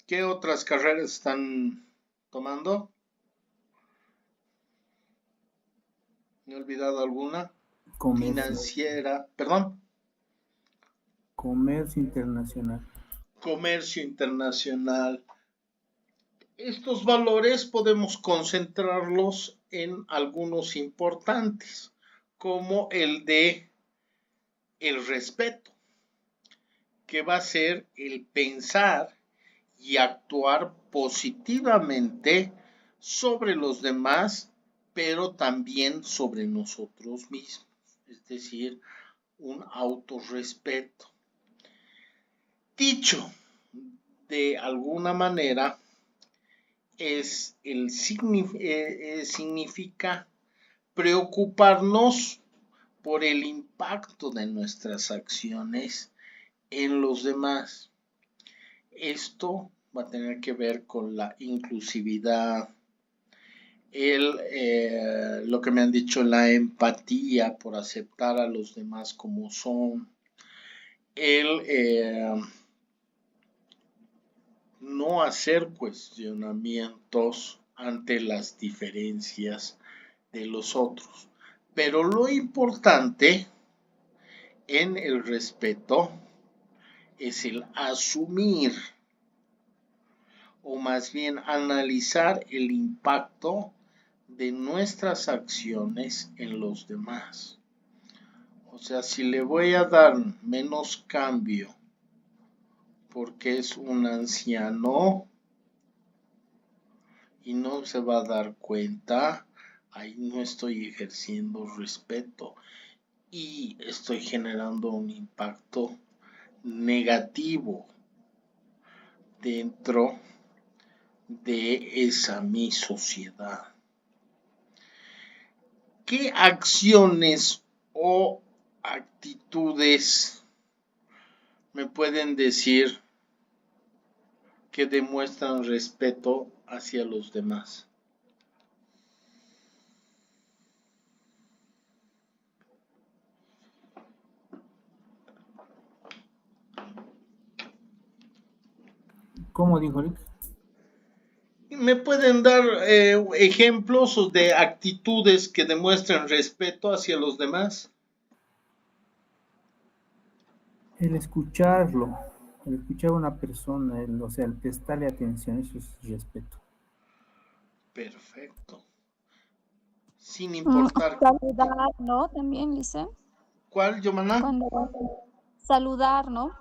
¿Qué otras carreras están tomando? ¿Me he olvidado alguna? Comercio, Financiera, perdón, comercio internacional. comercio internacional. Estos valores podemos concentrarlos en algunos importantes, como el de el respeto, que va a ser el pensar y actuar positivamente sobre los demás, pero también sobre nosotros mismos, es decir, un autorrespeto. Dicho de alguna manera, significa preocuparnos por el impacto de nuestras acciones en los demás. Esto va a tener que ver con la inclusividad, lo que me han dicho, la empatía por aceptar a los demás como son, el no hacer cuestionamientos ante las diferencias de los otros. Pero lo importante en el respeto es el asumir o más bien analizar el impacto de nuestras acciones en los demás. O sea, si le voy a dar menos cambio porque es un anciano y no se va a dar cuenta, ahí no estoy ejerciendo respeto y estoy generando un impacto negativo dentro de esa mi sociedad. ¿Qué acciones o actitudes me pueden decir que demuestran respeto hacia los demás? ¿Cómo dijo Rick? ¿Me pueden dar ejemplos de actitudes que demuestran respeto hacia los demás? El escucharlo, el escuchar a una persona, o sea, el prestarle atención, eso es respeto. Perfecto. Sin importar. Saludar, ¿no? También, dice. ¿Cuál, Yomana? Cuando vas a saludar, ¿no?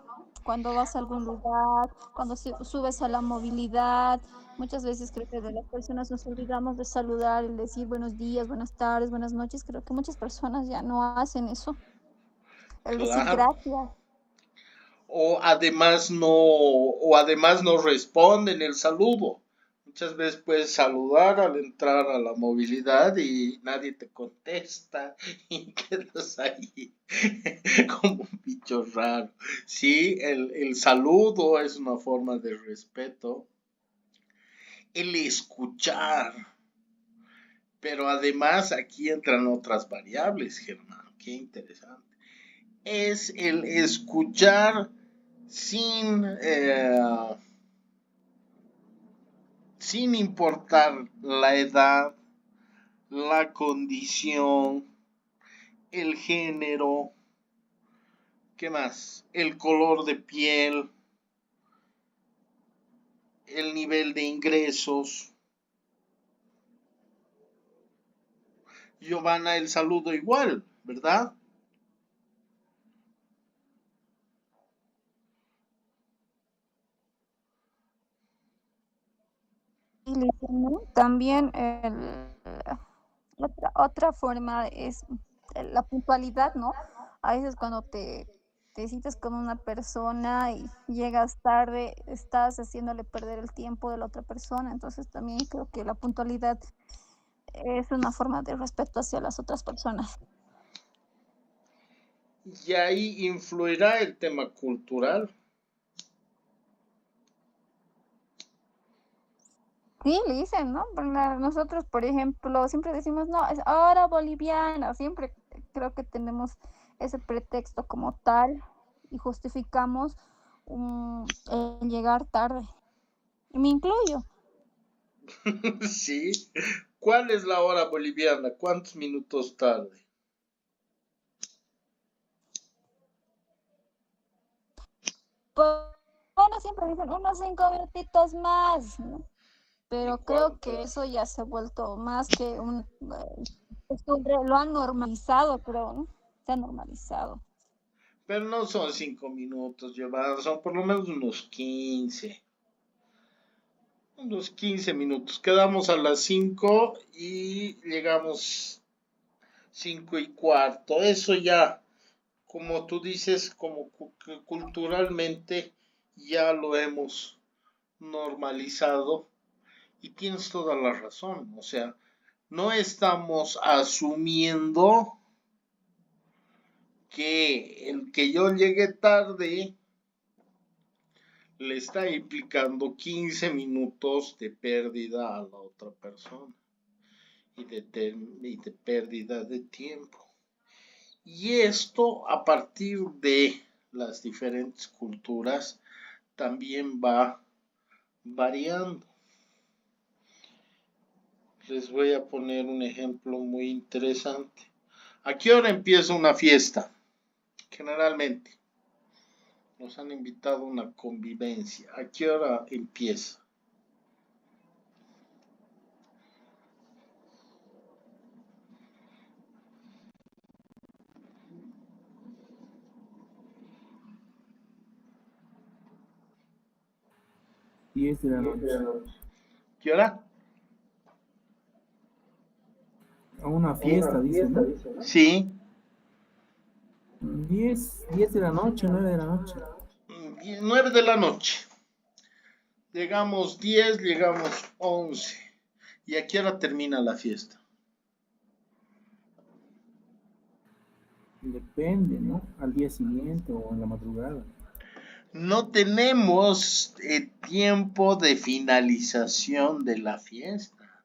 Cuando vas a algún lugar, cuando subes a la movilidad. Muchas veces creo que de las personas nos olvidamos de saludar, el decir buenos días, buenas tardes, buenas noches. Creo que muchas personas ya no hacen eso. El decir Claro. gracias. O además no responden el saludo. Muchas veces puedes saludar al entrar a la movilidad y nadie te contesta y quedas ahí como un bicho raro. Sí, el saludo es una forma de respeto. El escuchar. Pero además aquí entran otras variables, Germán. Qué interesante. Es el escuchar sin importar la edad, la condición, el género, ¿qué más? El color de piel, el nivel de ingresos. Giovanna, el saludo igual, ¿verdad? Y ¿no? También otra forma es la puntualidad, ¿no? A veces cuando te citas con una persona y llegas tarde, estás haciéndole perder el tiempo de la otra persona. Entonces también creo que la puntualidad es una forma de respeto hacia las otras personas. Y ahí influirá el tema cultural. Sí, le dicen, ¿no? Nosotros, por ejemplo, siempre decimos, no, es hora boliviana. Siempre creo que tenemos ese pretexto como tal y justificamos el llegar tarde. Y me incluyo. Sí. ¿Cuál es la hora boliviana? ¿Cuántos minutos tarde? Bueno, siempre dicen unos 5 minutitos más, ¿no? Pero creo que eso ya se ha vuelto más que un costumbre, lo han normalizado, creo, ¿no? Se ha normalizado. Pero no son 5 minutos, Giovanna, son por lo menos unos 15. Unos 15 minutos. Quedamos a las 5 y llegamos 5:15. Eso ya, como tú dices, como culturalmente ya lo hemos normalizado y tienes toda la razón. O sea, no estamos asumiendo que el que yo llegue tarde le está implicando 15 minutos de pérdida a la otra persona y de pérdida de tiempo. Y esto a partir de las diferentes culturas también va variando. Les voy a poner un ejemplo muy interesante. ¿A qué hora empieza una fiesta? Generalmente nos han invitado a una convivencia. ¿A qué hora empieza? Diez de la noche. ¿Qué hora? A una fiesta, dice, ¿no? Sí. 10 de la noche, 9 de la noche. 9 de la noche. Llegamos 10, llegamos 11. ¿Y a qué hora termina la fiesta? Depende, ¿no? Al día siguiente o en la madrugada. No tenemos tiempo de finalización de la fiesta.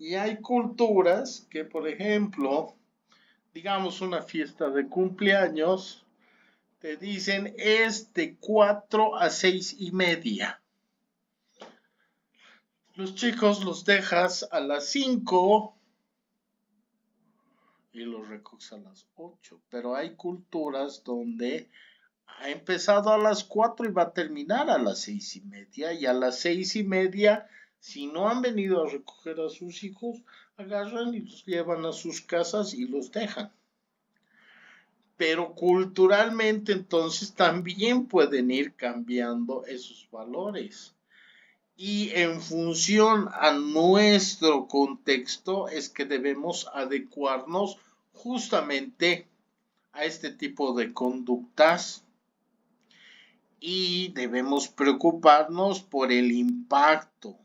Y hay culturas que, por ejemplo, digamos una fiesta de cumpleaños, te dicen es de 4 a 6:30. Los chicos los dejas a las 5 y los recoges a las 8, pero hay culturas donde ha empezado a las 4 y va a terminar a las 6:30, y a las 6:30, si no han venido a recoger a sus hijos, agarran y los llevan a sus casas y los dejan. Pero culturalmente entonces también pueden ir cambiando esos valores. Y en función a nuestro contexto es que debemos adecuarnos justamente a este tipo de conductas, y debemos preocuparnos por el impacto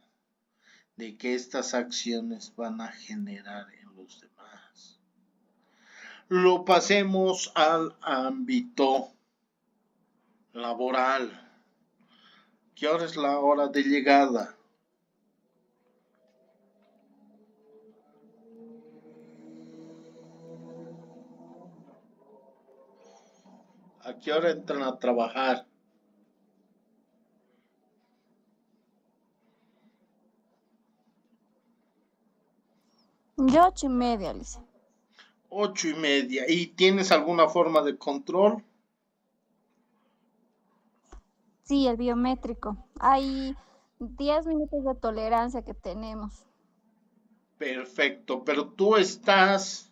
de que estas acciones van a generar en los demás. Lo pasemos al ámbito laboral. ¿Qué hora es la hora de llegada? ¿A qué hora entran a trabajar? Yo 8:30, Alicia. 8:30. ¿Y tienes alguna forma de control? Sí, el biométrico. Hay 10 minutos de tolerancia que tenemos. Perfecto, pero tú estás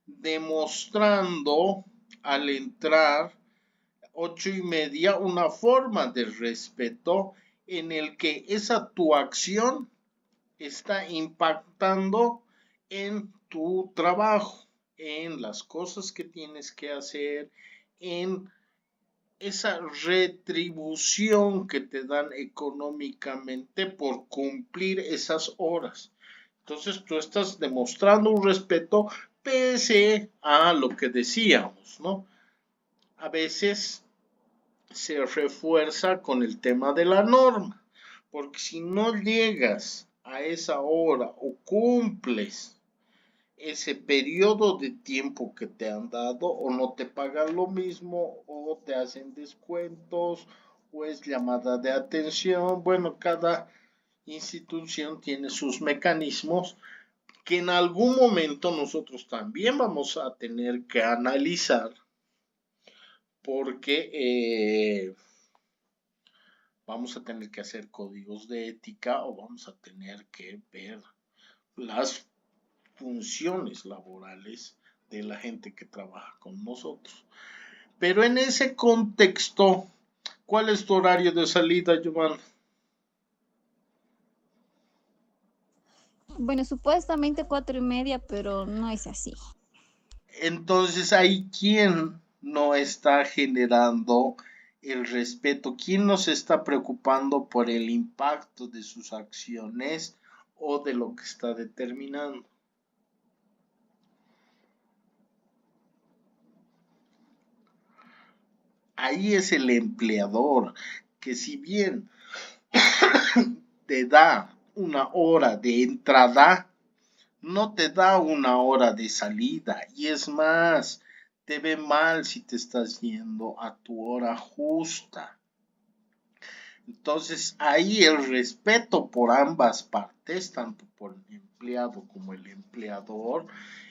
demostrando al entrar 8:30 una forma de respeto en el que esa tu acción está impactando en tu trabajo, en las cosas que tienes que hacer, en esa retribución que te dan económicamente por cumplir esas horas. Entonces tú estás demostrando un respeto pese a lo que decíamos, ¿no? A veces se refuerza con el tema de la norma, porque si no llegas a esa hora o cumples ese periodo de tiempo que te han dado, o no te pagan lo mismo, o te hacen descuentos, o es llamada de atención. Bueno, cada institución tiene sus mecanismos que en algún momento nosotros también vamos a tener que analizar, porque vamos a tener que hacer códigos de ética, o vamos a tener que ver las funciones laborales de la gente que trabaja con nosotros. Pero en ese contexto, ¿cuál es tu horario de salida, Giovanna? Bueno, supuestamente 4:30, pero no es así. Entonces, ¿hay quién no está generando el respeto? ¿Quién no se está preocupando por el impacto de sus acciones o de lo que está determinando? Ahí es el empleador, que si bien te da una hora de entrada, no te da una hora de salida, y es más, te ve mal si te estás yendo a tu hora justa. Entonces ahí el respeto por ambas partes, tanto por el empleado como el empleador,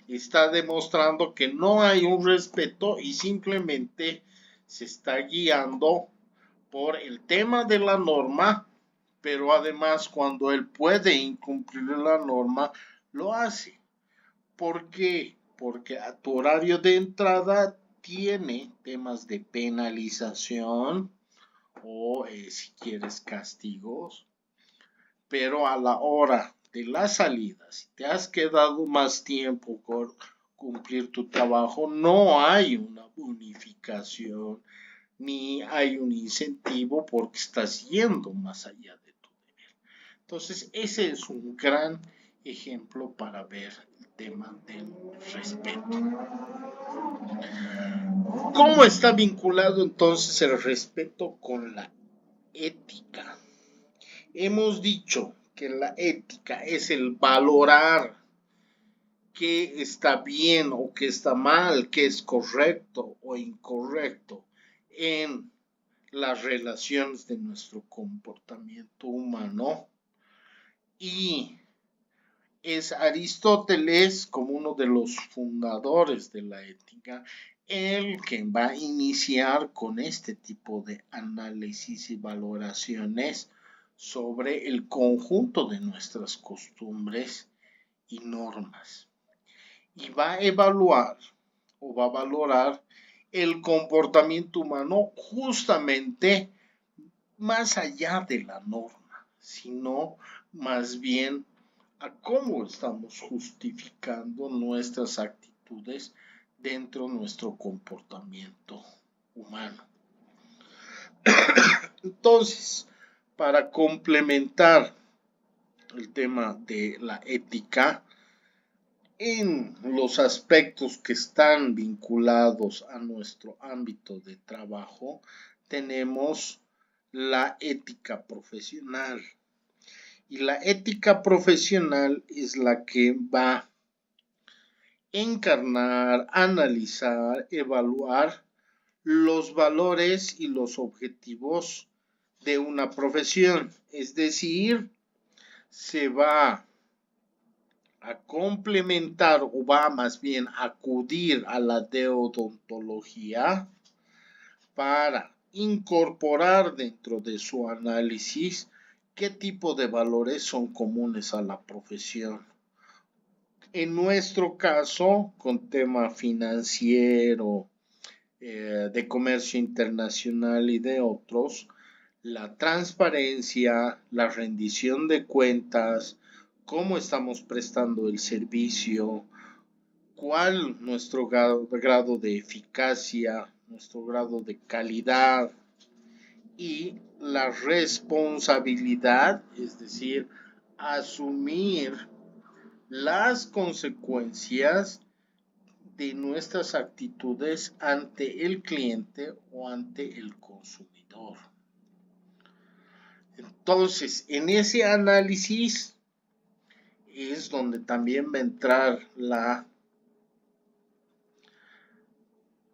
está demostrando que no hay un respeto y simplemente se está guiando por el tema de la norma, pero además cuando él puede incumplir la norma, lo hace. ¿Por qué? Porque a tu horario de entrada tiene temas de penalización, o si quieres castigos, pero a la hora de la salida, si te has quedado más tiempo por cumplir tu trabajo, no hay una bonificación ni hay un incentivo, porque estás yendo más allá de tu deber. Entonces, ese es un gran ejemplo para ver el tema del respeto. ¿Cómo está vinculado entonces el respeto con la ética? Hemos dicho que la ética es el valorar qué está bien o qué está mal, qué es correcto o incorrecto en las relaciones de nuestro comportamiento humano. y es Aristóteles, como uno de los fundadores de la ética, el que va a iniciar con este tipo de análisis y valoraciones sobre el conjunto de nuestras costumbres y normas. Y va a evaluar o va a valorar el comportamiento humano justamente más allá de la norma, sino más bien a cómo estamos justificando nuestras actitudes dentro de nuestro comportamiento humano. Entonces, para complementar el tema de la ética, en los aspectos que están vinculados a nuestro ámbito de trabajo, tenemos la ética profesional. Y la ética profesional es la que va a encarnar, analizar, evaluar los valores y los objetivos de una profesión. Es decir, se va a complementar o va más bien a acudir a la deodontología para incorporar dentro de su análisis qué tipo de valores son comunes a la profesión. En nuestro caso, con tema financiero, de comercio internacional y de otros, la transparencia, la rendición de cuentas, cómo estamos prestando el servicio, cuál nuestro grado de eficacia, nuestro grado de calidad y la responsabilidad, es decir, asumir las consecuencias de nuestras actitudes ante el cliente o ante el consumidor. Entonces, en ese análisis es donde también va a entrar la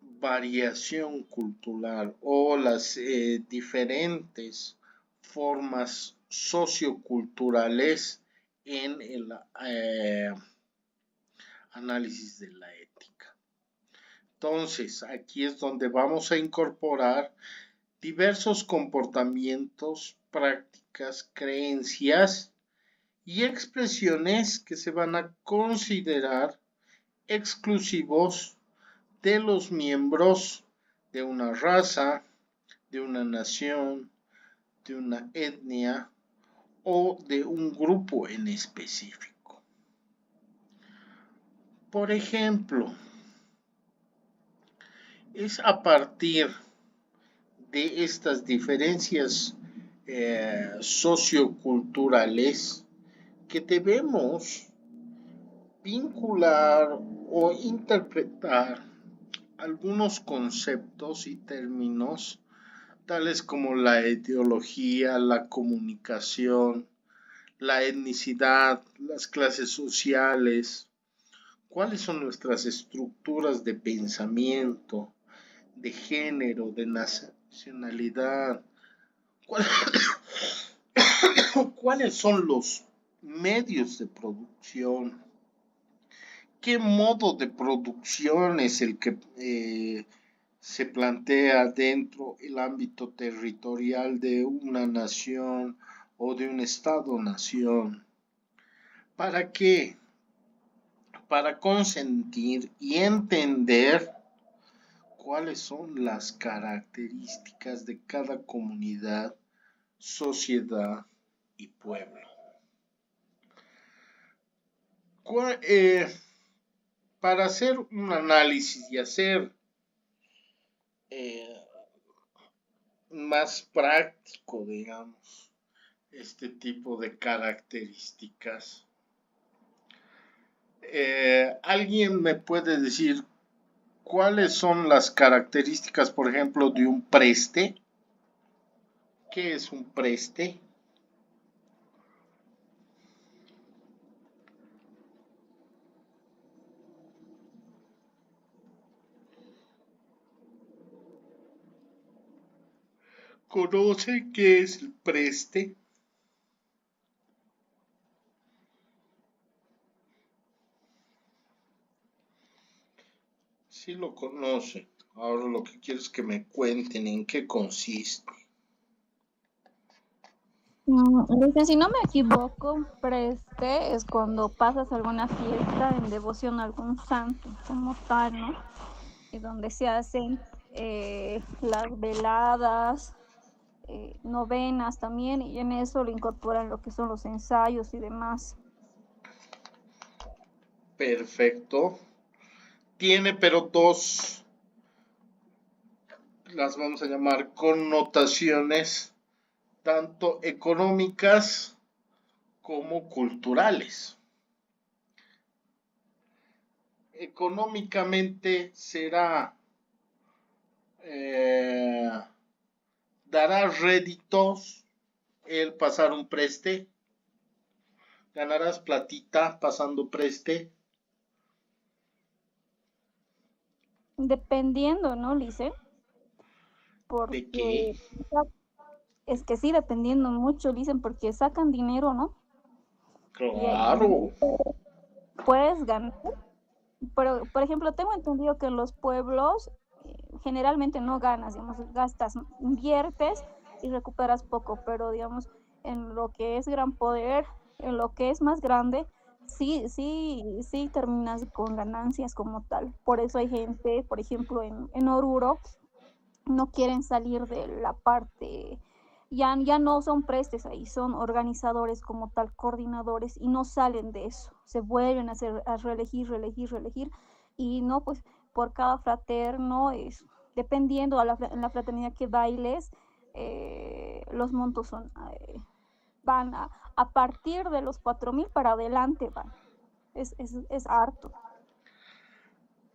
variación cultural o las diferentes formas socioculturales en el análisis de la ética. Entonces, aquí es donde vamos a incorporar diversos comportamientos, prácticas, creencias y expresiones que se van a considerar exclusivos de los miembros de una raza, de una nación, de una etnia o de un grupo en específico. Por ejemplo, es a partir de estas diferencias socioculturales que debemos vincular o interpretar algunos conceptos y términos tales como la ideología, la comunicación, la etnicidad, las clases sociales, cuáles son nuestras estructuras de pensamiento, de género, de nacionalidad, cuáles son los medios de producción, qué modo de producción es el que se plantea dentro del ámbito territorial de una nación o de un estado-nación. ¿Para qué? Para consentir y entender cuáles son las características de cada comunidad, sociedad y pueblo. Para hacer un análisis y hacer más práctico, digamos, este tipo de características, ¿alguien me puede decir cuáles son las características, por ejemplo, de un preste? ¿Qué es un preste? ¿Conoce qué es el preste? Sí lo conoce. Ahora lo que quiero es que me cuenten en qué consiste. Dicen, si no me equivoco, preste es cuando pasas alguna fiesta en devoción a algún santo como tal, ¿no? Y donde se hacen las veladas, novenas también, y en eso le incorporan lo que son los ensayos y demás. Perfecto. Tiene pero dos, las vamos a llamar connotaciones, tanto económicas como culturales. Económicamente será, dará réditos el pasar un preste, ganarás platita pasando preste. Dependiendo, ¿no, Lice? ¿De Porque qué? es que sí, dependiendo mucho, dicen, porque sacan dinero, ¿no? Y ahí Claro. puedes ganar. Pero, por ejemplo, tengo entendido que en los pueblos generalmente no ganas, digamos, gastas, inviertes y recuperas poco, pero digamos, en lo que es gran poder, en lo que es más grande, sí terminas con ganancias como tal. Por eso hay gente, por ejemplo, en Oruro, no quieren salir de la parte, ya no son prestes ahí, son organizadores como tal, coordinadores, y no salen de eso, se vuelven a reelegir, y no, pues por cada fraterno, dependiendo en la fraternidad que bailes, los montos van a partir de los 4.000 para adelante van, es harto.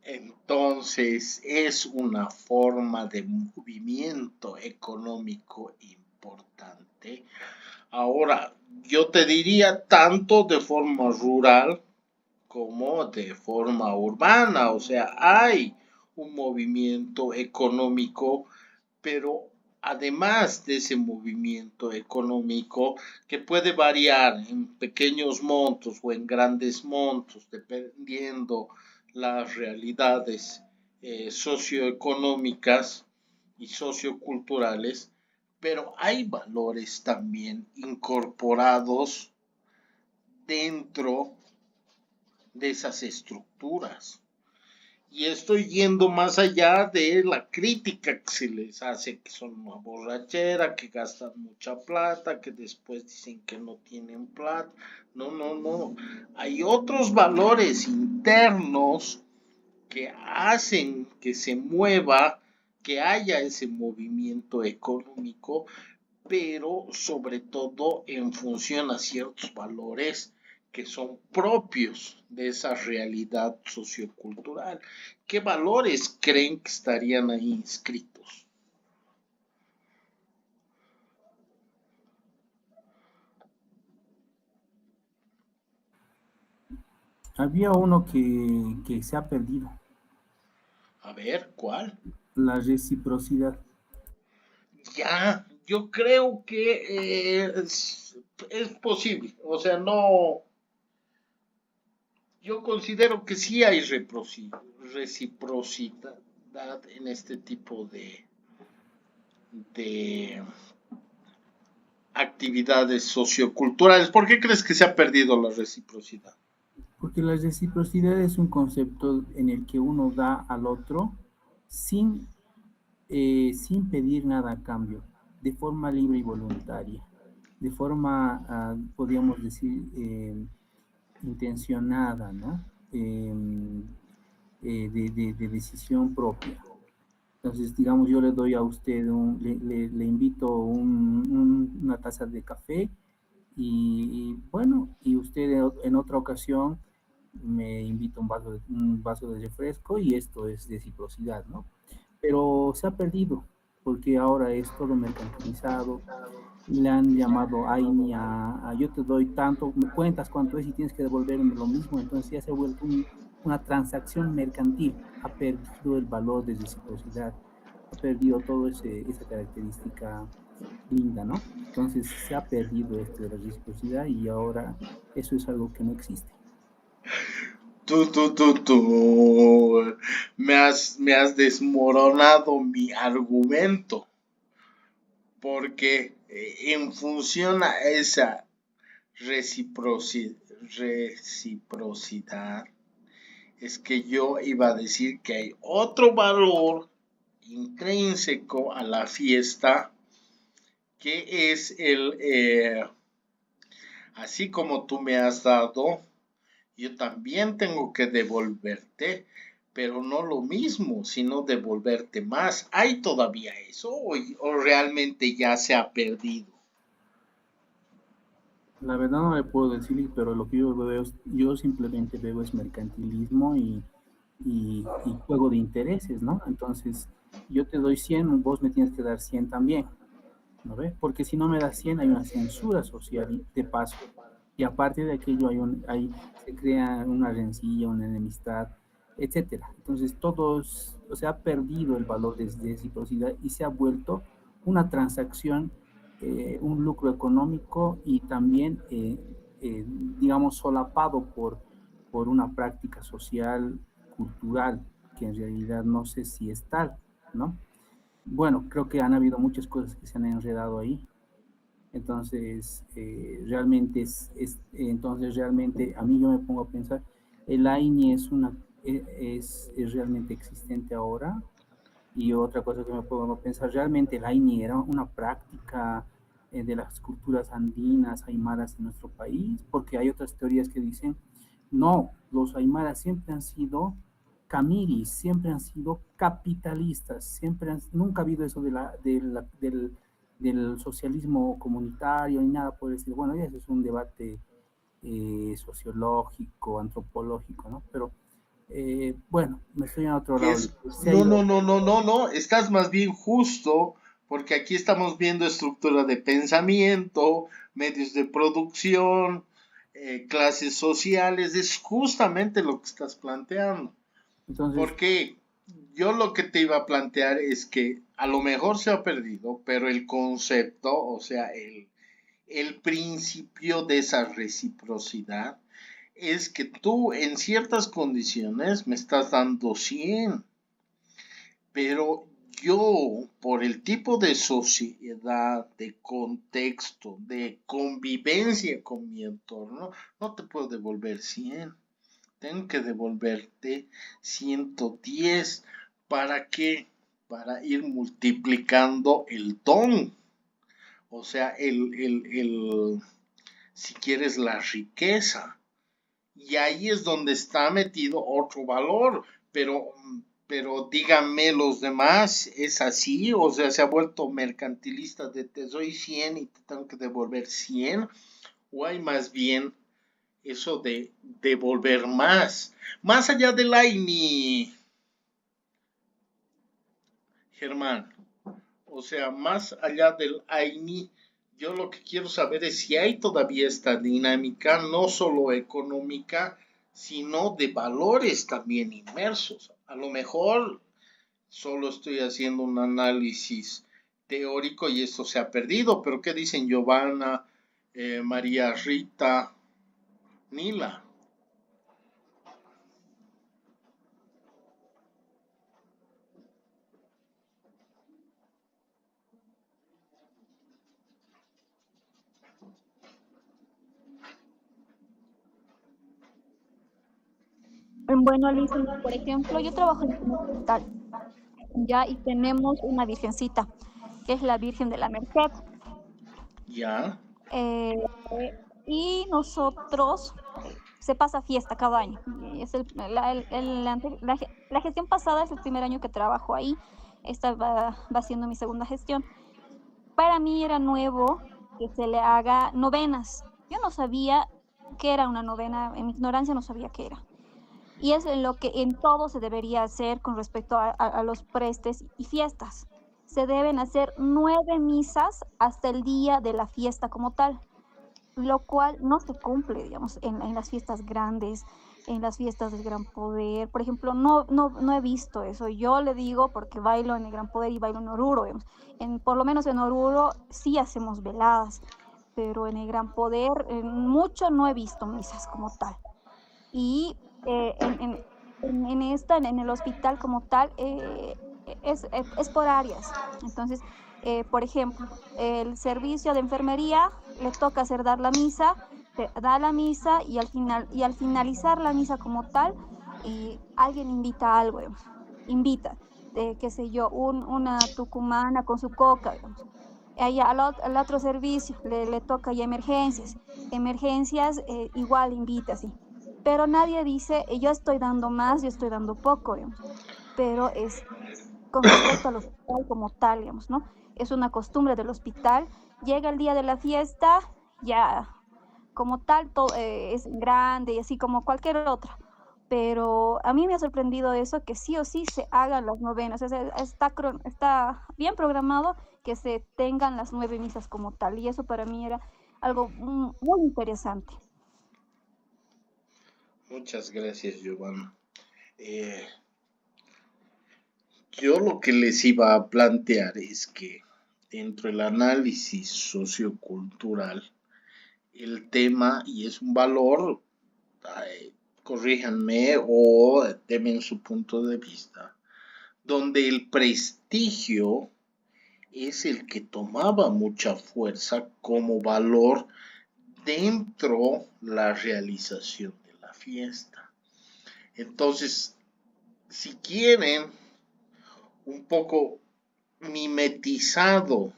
Entonces es una forma de movimiento económico importante. Ahora, yo te diría tanto de forma rural como de forma urbana, o sea, hay un movimiento económico, pero además de ese movimiento económico que puede variar en pequeños montos o en grandes montos, dependiendo las realidades socioeconómicas y socioculturales, pero hay valores también incorporados dentro de esas estructuras. Y estoy yendo más allá de la crítica que se les hace, que son una borrachera, que gastan mucha plata, que después dicen que no tienen plata. No, no, no. Hay otros valores internos que hacen que se mueva, que haya ese movimiento económico, pero sobre todo en función a ciertos valores que son propios de esa realidad sociocultural. ¿Qué valores creen que estarían ahí inscritos? Había uno que se ha perdido, A ver, ¿cuál? la reciprocidad. Ya, yo creo que es posible. O sea, no, yo considero que sí hay reciprocidad en este tipo de actividades socioculturales. ¿Por qué crees que se ha perdido la reciprocidad? Porque la reciprocidad es un concepto en el que uno da al otro sin, sin pedir nada a cambio, de forma libre y voluntaria, de forma, podríamos decir, intencionada, ¿no? De decisión propia. Entonces, digamos, yo le doy a usted, le invito una taza de café y bueno, y usted en otra ocasión me invita un vaso de refresco y esto es reciprocidad, ¿no? Pero se ha perdido porque ahora es todo mercantilizado, le han llamado AINI a yo te doy tanto, me cuentas cuánto es y tienes que devolverme lo mismo, entonces ya se ha vuelto una transacción mercantil, ha perdido el valor de reciprocidad, ha perdido toda esa característica linda, ¿no? Entonces se ha perdido esto de la reciprocidad y ahora eso es algo que no existe. Tú. Me has desmoronado mi argumento, porque en función a esa reciprocidad, es que yo iba a decir que hay otro valor intrínseco a la fiesta, que es así como tú me has dado, yo también tengo que devolverte, pero no lo mismo, sino devolverte más. ¿Hay todavía eso o realmente ya se ha perdido? La verdad no le puedo decir, pero lo que yo veo, yo simplemente veo es mercantilismo y juego de intereses, ¿no? Entonces, yo te doy 100, vos me tienes que dar 100 también, ¿no ves? Porque si no me das 100 hay una censura social de paso. Y aparte de aquello se crea una rencilla, una enemistad, etcétera. Entonces, se ha perdido el valor de reciprocidad y se ha vuelto una transacción, un lucro económico y también, digamos, solapado por una práctica social, cultural, que en realidad no sé si es tal, ¿no? Bueno, creo que han habido muchas cosas que se han enredado ahí. Entonces, entonces realmente a mí yo me pongo a pensar, el AINI es realmente existente ahora. Y otra cosa que me pongo a pensar, realmente el AINI era una práctica de las culturas andinas, aymaras en nuestro país, porque hay otras teorías que dicen, no, los aymaras siempre han sido camiris, siempre han sido capitalistas, nunca ha habido eso del socialismo comunitario ni nada por decir. Bueno, ese es un debate sociológico, antropológico, ¿no? Pero bueno, me estoy en otro lado. No, estás más bien justo, porque aquí estamos viendo estructura de pensamiento, medios de producción, clases sociales, es justamente lo que estás planteando. Entonces, porque yo lo que te iba a plantear es que a lo mejor se ha perdido, pero el concepto, o sea, el principio de esa reciprocidad, es que tú en ciertas condiciones me estás dando 100, pero yo, por el tipo de sociedad, de contexto, de convivencia con mi entorno, no te puedo devolver 100. Tengo que devolverte 110. ¿Para qué? Para ir multiplicando el don. O sea, si quieres, la riqueza. Y ahí es donde está metido otro valor. Pero díganme los demás, ¿es así? O sea, se ha vuelto mercantilista de te doy 100 y te tengo que devolver 100. O hay más bien eso de devolver más allá del AINI, Germán. O sea, más allá del AINI, yo lo que quiero saber es si hay todavía esta dinámica, no solo económica, sino de valores también inmersos. A lo mejor solo estoy haciendo un análisis teórico y esto se ha perdido, pero ¿qué dicen Giovanna, María Rita, Nila? Bueno, Liz, por ejemplo, yo trabajo en un hospital, ya, y tenemos una virgencita, que es la Virgen de la Merced. Ya. Y nosotros se pasa fiesta cada año. Es la gestión pasada es el primer año que trabajo ahí. Esta va siendo mi segunda gestión. Para mí era nuevo que se le haga novenas. Yo no sabía qué era una novena, en mi ignorancia no sabía qué era. Y es lo que en todo se debería hacer con respecto a los prestes y fiestas. Se deben hacer 9 misas hasta el día de la fiesta como tal, lo cual no se cumple, digamos, en las fiestas grandes, en las fiestas del Gran Poder. Por ejemplo, no he visto eso. Yo le digo porque bailo en el Gran Poder y bailo en Oruro, digamos. Por lo menos en Oruro sí hacemos veladas, pero en el Gran Poder mucho no he visto misas como tal. Y en el hospital como tal, es por áreas. Entonces, por ejemplo, el servicio de enfermería le toca hacer dar la misa, da la misa y al finalizar la misa como tal, alguien invita algo, digamos, invita, qué sé yo, una tucumana con su coca, digamos. Ahí al otro servicio le toca ya emergencias. Emergencias igual invita, sí. Pero nadie dice, yo estoy dando más, yo estoy dando poco, digamos. Pero es con respecto al hospital como tal, digamos, ¿no? Es una costumbre del hospital. Llega el día de la fiesta, ya como tal todo, es grande y así como cualquier otra. Pero a mí me ha sorprendido eso, que sí o sí se hagan las novenas. O sea, está bien programado que se tengan las 9 misas como tal. Y eso para mí era algo muy interesante. Muchas gracias, Giovanna. Eh, yo lo que les iba a plantear es que dentro del análisis sociocultural, el tema, y es un valor, corríjanme o denme su punto de vista, donde el prestigio es el que tomaba mucha fuerza como valor dentro la realización de la fiesta. Entonces, si quieren, un poco mimetizado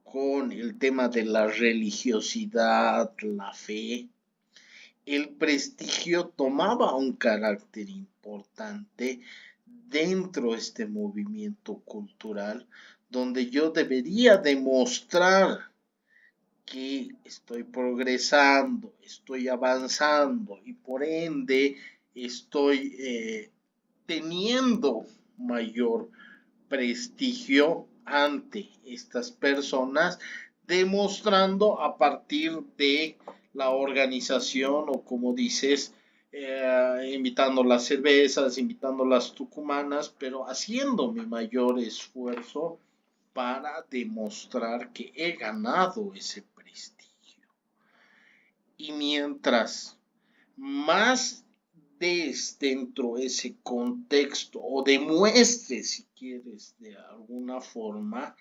con el tema de la religiosidad, la fe, el prestigio tomaba un carácter importante dentro de este movimiento cultural, donde yo debería demostrar que estoy progresando, estoy avanzando y por ende estoy teniendo mayor prestigio ante estas personas, demostrando a partir de la organización o como dices, invitando las cervezas, invitando las tucumanas, pero haciendo mi mayor esfuerzo para demostrar que he ganado ese prestigio. Y mientras más des dentro de ese contexto o demuestres, si quieres, de alguna forma,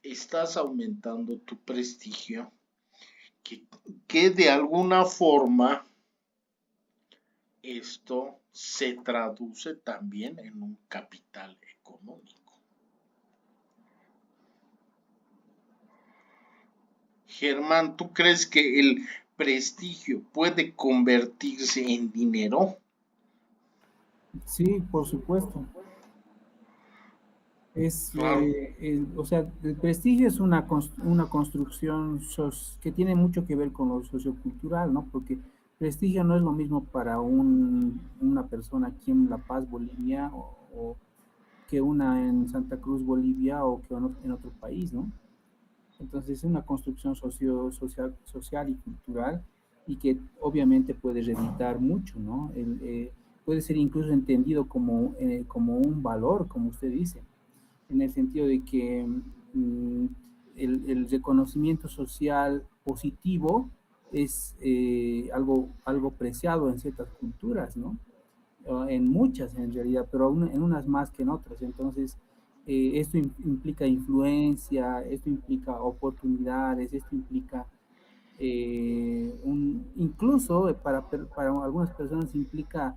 estás aumentando tu prestigio, que de alguna forma esto se traduce también en un capital económico. Germán, ¿tú crees que el prestigio puede convertirse en dinero? Sí, por supuesto. Claro. O sea, el prestigio es una construcción que tiene mucho que ver con lo sociocultural, ¿no? Porque prestigio no es lo mismo para una persona aquí en La Paz, Bolivia, o que una en Santa Cruz, Bolivia, o que en otro país, ¿no? Entonces es una construcción social y cultural, y que obviamente puede reeditar mucho, ¿no? Puede ser incluso entendido como un valor, como usted dice, en el sentido de que el reconocimiento social positivo es algo preciado en ciertas culturas, ¿no? En muchas en realidad, pero en unas más que en otras. Entonces, esto implica influencia, esto implica oportunidades, esto implica incluso para algunas personas implica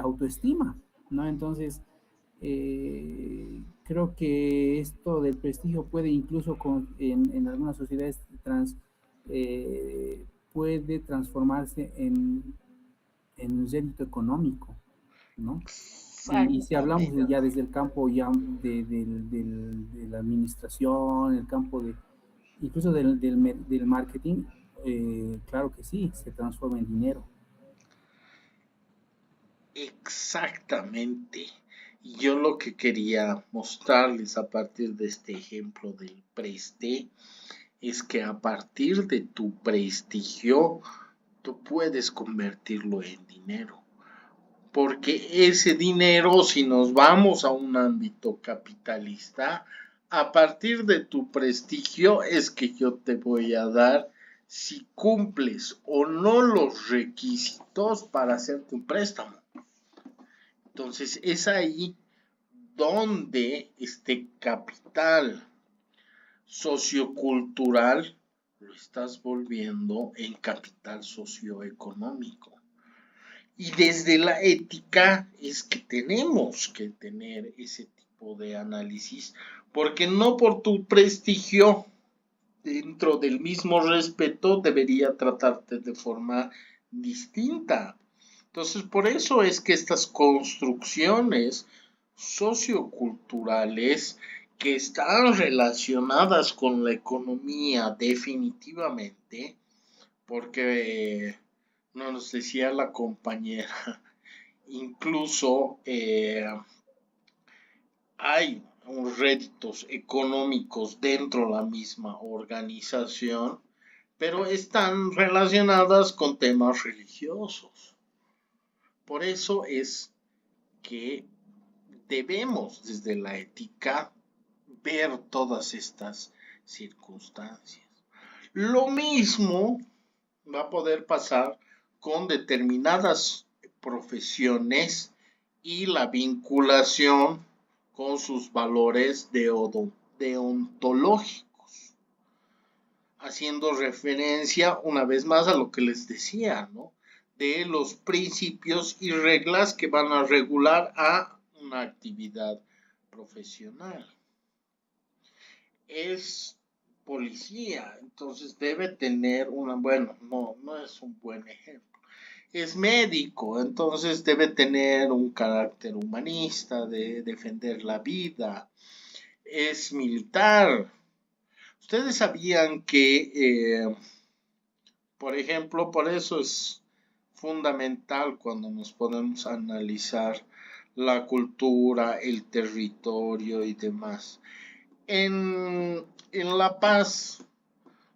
autoestima, ¿no? Entonces, creo que esto del prestigio puede incluso en algunas sociedades puede transformarse en un rédito económico, ¿no? Y si hablamos ya desde el campo ya de la administración, el campo incluso del marketing, claro que sí, se transforma en dinero. Exactamente. Y yo lo que quería mostrarles a partir de este ejemplo del preste es que a partir de tu prestigio tú puedes convertirlo en dinero. Porque ese dinero, si nos vamos a un ámbito capitalista, a partir de tu prestigio es que yo te voy a dar si cumples o no los requisitos para hacerte un préstamo. Entonces es ahí donde este capital sociocultural lo estás volviendo en capital socioeconómico. Y desde la ética es que tenemos que tener ese tipo de análisis, porque no por tu prestigio dentro del mismo respeto debería tratarte de forma distinta. Entonces, por eso es que estas construcciones socioculturales que están relacionadas con la economía definitivamente, porque nos decía la compañera, incluso hay réditos económicos dentro de la misma organización, pero están relacionadas con temas religiosos. Por eso es que debemos desde la ética ver todas estas circunstancias. Lo mismo va a poder pasar con determinadas profesiones y la vinculación con sus valores deontológicos, haciendo referencia una vez más a lo que les decía, ¿no? De los principios y reglas que van a regular a una actividad profesional. Es policía, entonces debe tener bueno, no es un buen ejemplo. Es médico, entonces debe tener un carácter humanista, de defender la vida. Es militar. Ustedes sabían que, por ejemplo, por eso es fundamental cuando nos podemos analizar la cultura, el territorio y demás. En La Paz,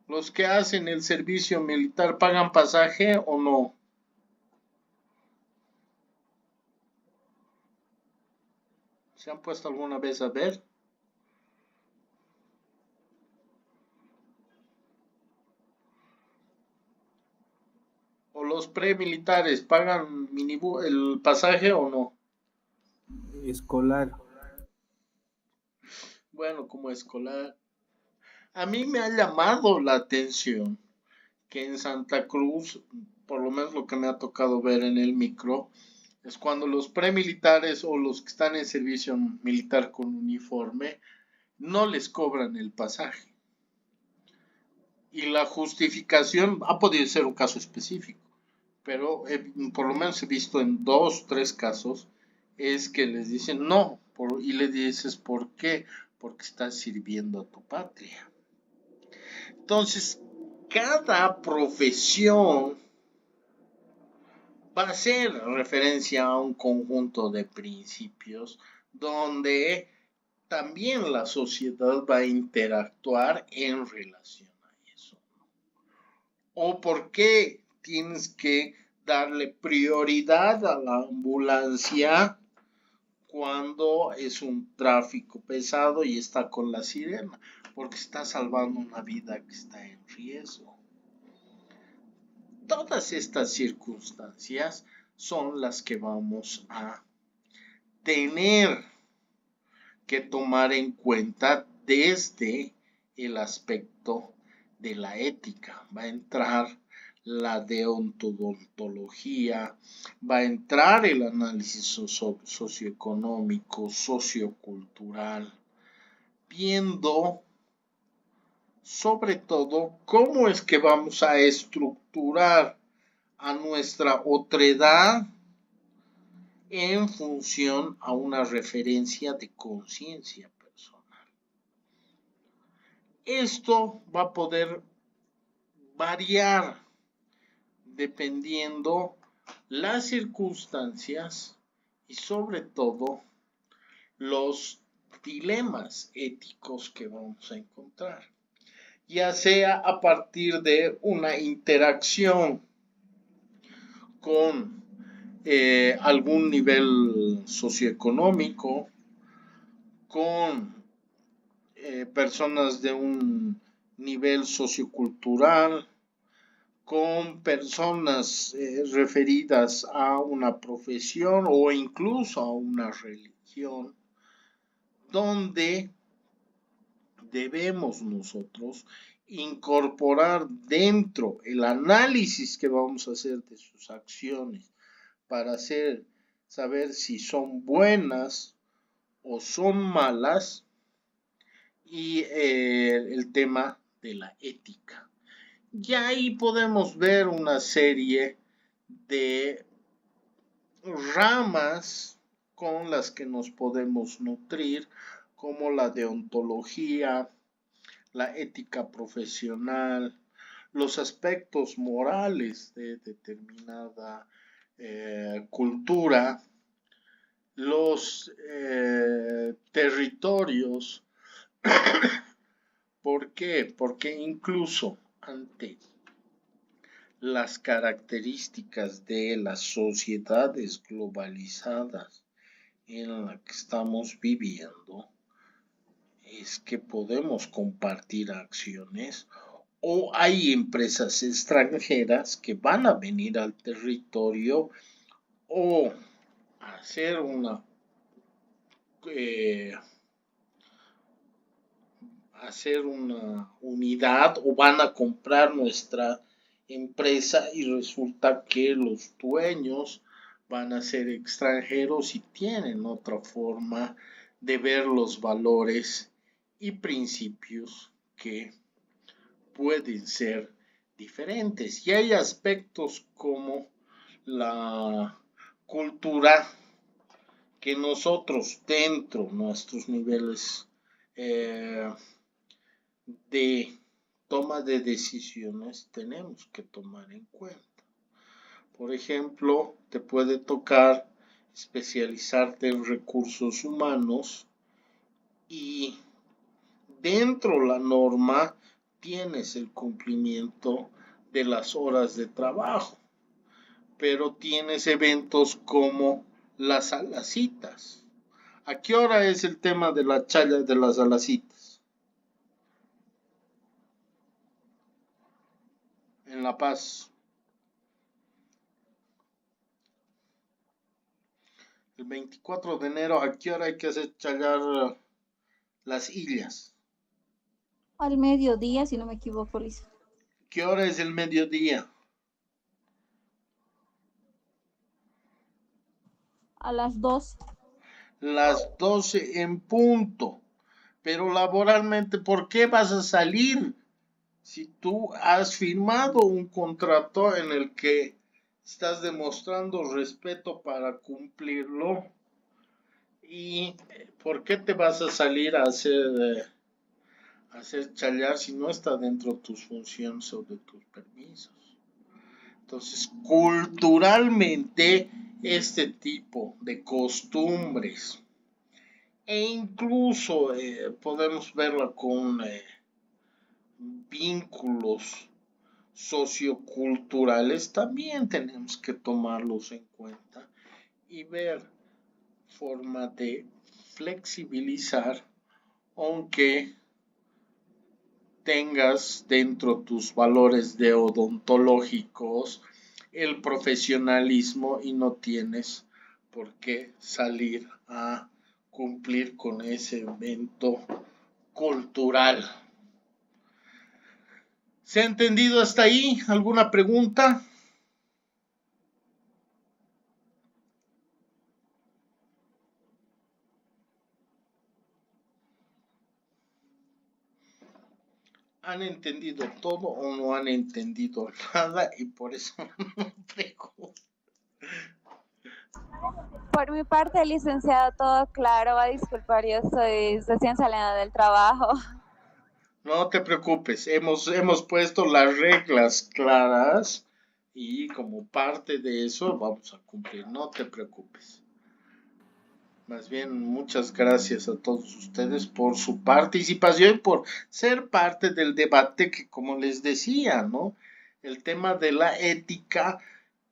los que hacen el servicio militar pagan pasaje o no. ¿Se han puesto alguna vez a ver? ¿O los premilitares pagan el pasaje o no? Escolar. Bueno, como escolar. A mí me ha llamado la atención que en Santa Cruz, por lo menos lo que me ha tocado ver en el micro, es cuando los premilitares o los que están en servicio militar con uniforme no les cobran el pasaje. Y la justificación ha podido ser un caso específico, pero por lo menos he visto en 2 o 3 casos, es que les dicen no, y le dices ¿por qué? Porque estás sirviendo a tu patria. Entonces, cada profesión va a hacer referencia a un conjunto de principios donde también la sociedad va a interactuar en relación a eso. ¿O por qué tienes que darle prioridad a la ambulancia cuando es un tráfico pesado y está con la sirena? Porque está salvando una vida que está en riesgo. Todas estas circunstancias son las que vamos a tener que tomar en cuenta desde el aspecto de la ética. Va a entrar la deontología, va a entrar el análisis socioeconómico, sociocultural, viendo sobre todo cómo es que vamos a estructurar a nuestra otredad en función a una referencia de conciencia personal. Esto va a poder variar dependiendo las circunstancias y sobre todo los dilemas éticos que vamos a encontrar, ya sea a partir de una interacción con algún nivel socioeconómico, con personas de un nivel sociocultural, con personas referidas a una profesión o incluso a una religión, donde debemos nosotros incorporar dentro el análisis que vamos a hacer de sus acciones para saber si son buenas o son malas, y el tema de la ética. Y ahí podemos ver una serie de ramas con las que nos podemos nutrir, como la deontología, la ética profesional, los aspectos morales de determinada cultura, los territorios. ¿Por qué? Porque incluso ante las características de las sociedades globalizadas en las que estamos viviendo, es que podemos compartir acciones, o hay empresas extranjeras que van a venir al territorio o hacer una unidad, o van a comprar nuestra empresa y resulta que los dueños van a ser extranjeros y tienen otra forma de ver los valores y principios que pueden ser diferentes. Y hay aspectos como la cultura que nosotros dentro de nuestros niveles de toma de decisiones tenemos que tomar en cuenta. Por ejemplo, te puede tocar especializarte en recursos humanos y dentro de la norma tienes el cumplimiento de las horas de trabajo, pero tienes eventos como las alacitas. ¿A qué hora es el tema de la challa de las alacitas? En La Paz. El 24 de enero, ¿a qué hora hay que hacer challar las illas? Al mediodía, si no me equivoco, Lisa. ¿Qué hora es el mediodía? A las 12. Las 12 en punto. Pero laboralmente, ¿por qué vas a salir si tú has firmado un contrato en el que estás demostrando respeto para cumplirlo? ¿Y por qué te vas a salir a hacer challar si no está dentro de tus funciones o de tus permisos? Entonces, culturalmente, este tipo de costumbres, e incluso podemos verla con vínculos socioculturales, también tenemos que tomarlos en cuenta y ver forma de flexibilizar, aunque tengas dentro tus valores deontológicos el profesionalismo y no tienes por qué salir a cumplir con ese evento cultural. ¿Se ha entendido hasta ahí? ¿Alguna pregunta? ¿Han entendido todo o no han entendido nada? Y por eso no pregunto. Por mi parte, licenciado, todo claro. Va a disculpar, yo soy recién saliendo del trabajo. No te preocupes, hemos puesto las reglas claras y como parte de eso vamos a cumplir, no te preocupes. Más bien, muchas gracias a todos ustedes por su participación y por ser parte del debate que, como les decía, ¿no? El tema de la ética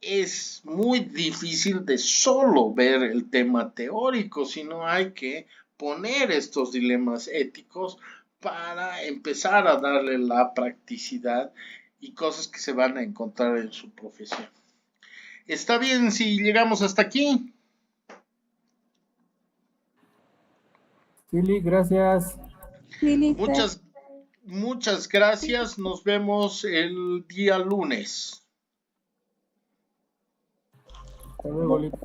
es muy difícil de solo ver el tema teórico, sino hay que poner estos dilemas éticos para empezar a darle la practicidad y cosas que se van a encontrar en su profesión. ¿Está bien si llegamos hasta aquí? Lili, gracias. Lili, Muchas gracias. Nos vemos el día lunes. Hasta luego, Lili.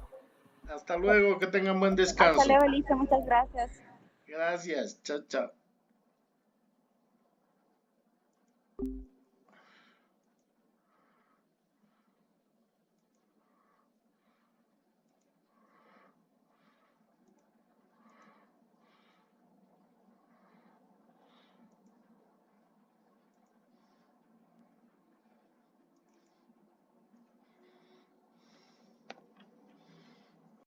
Hasta luego, que tengan buen descanso. hasta luego, Lisa, muchas gracias. Gracias, chao, chao.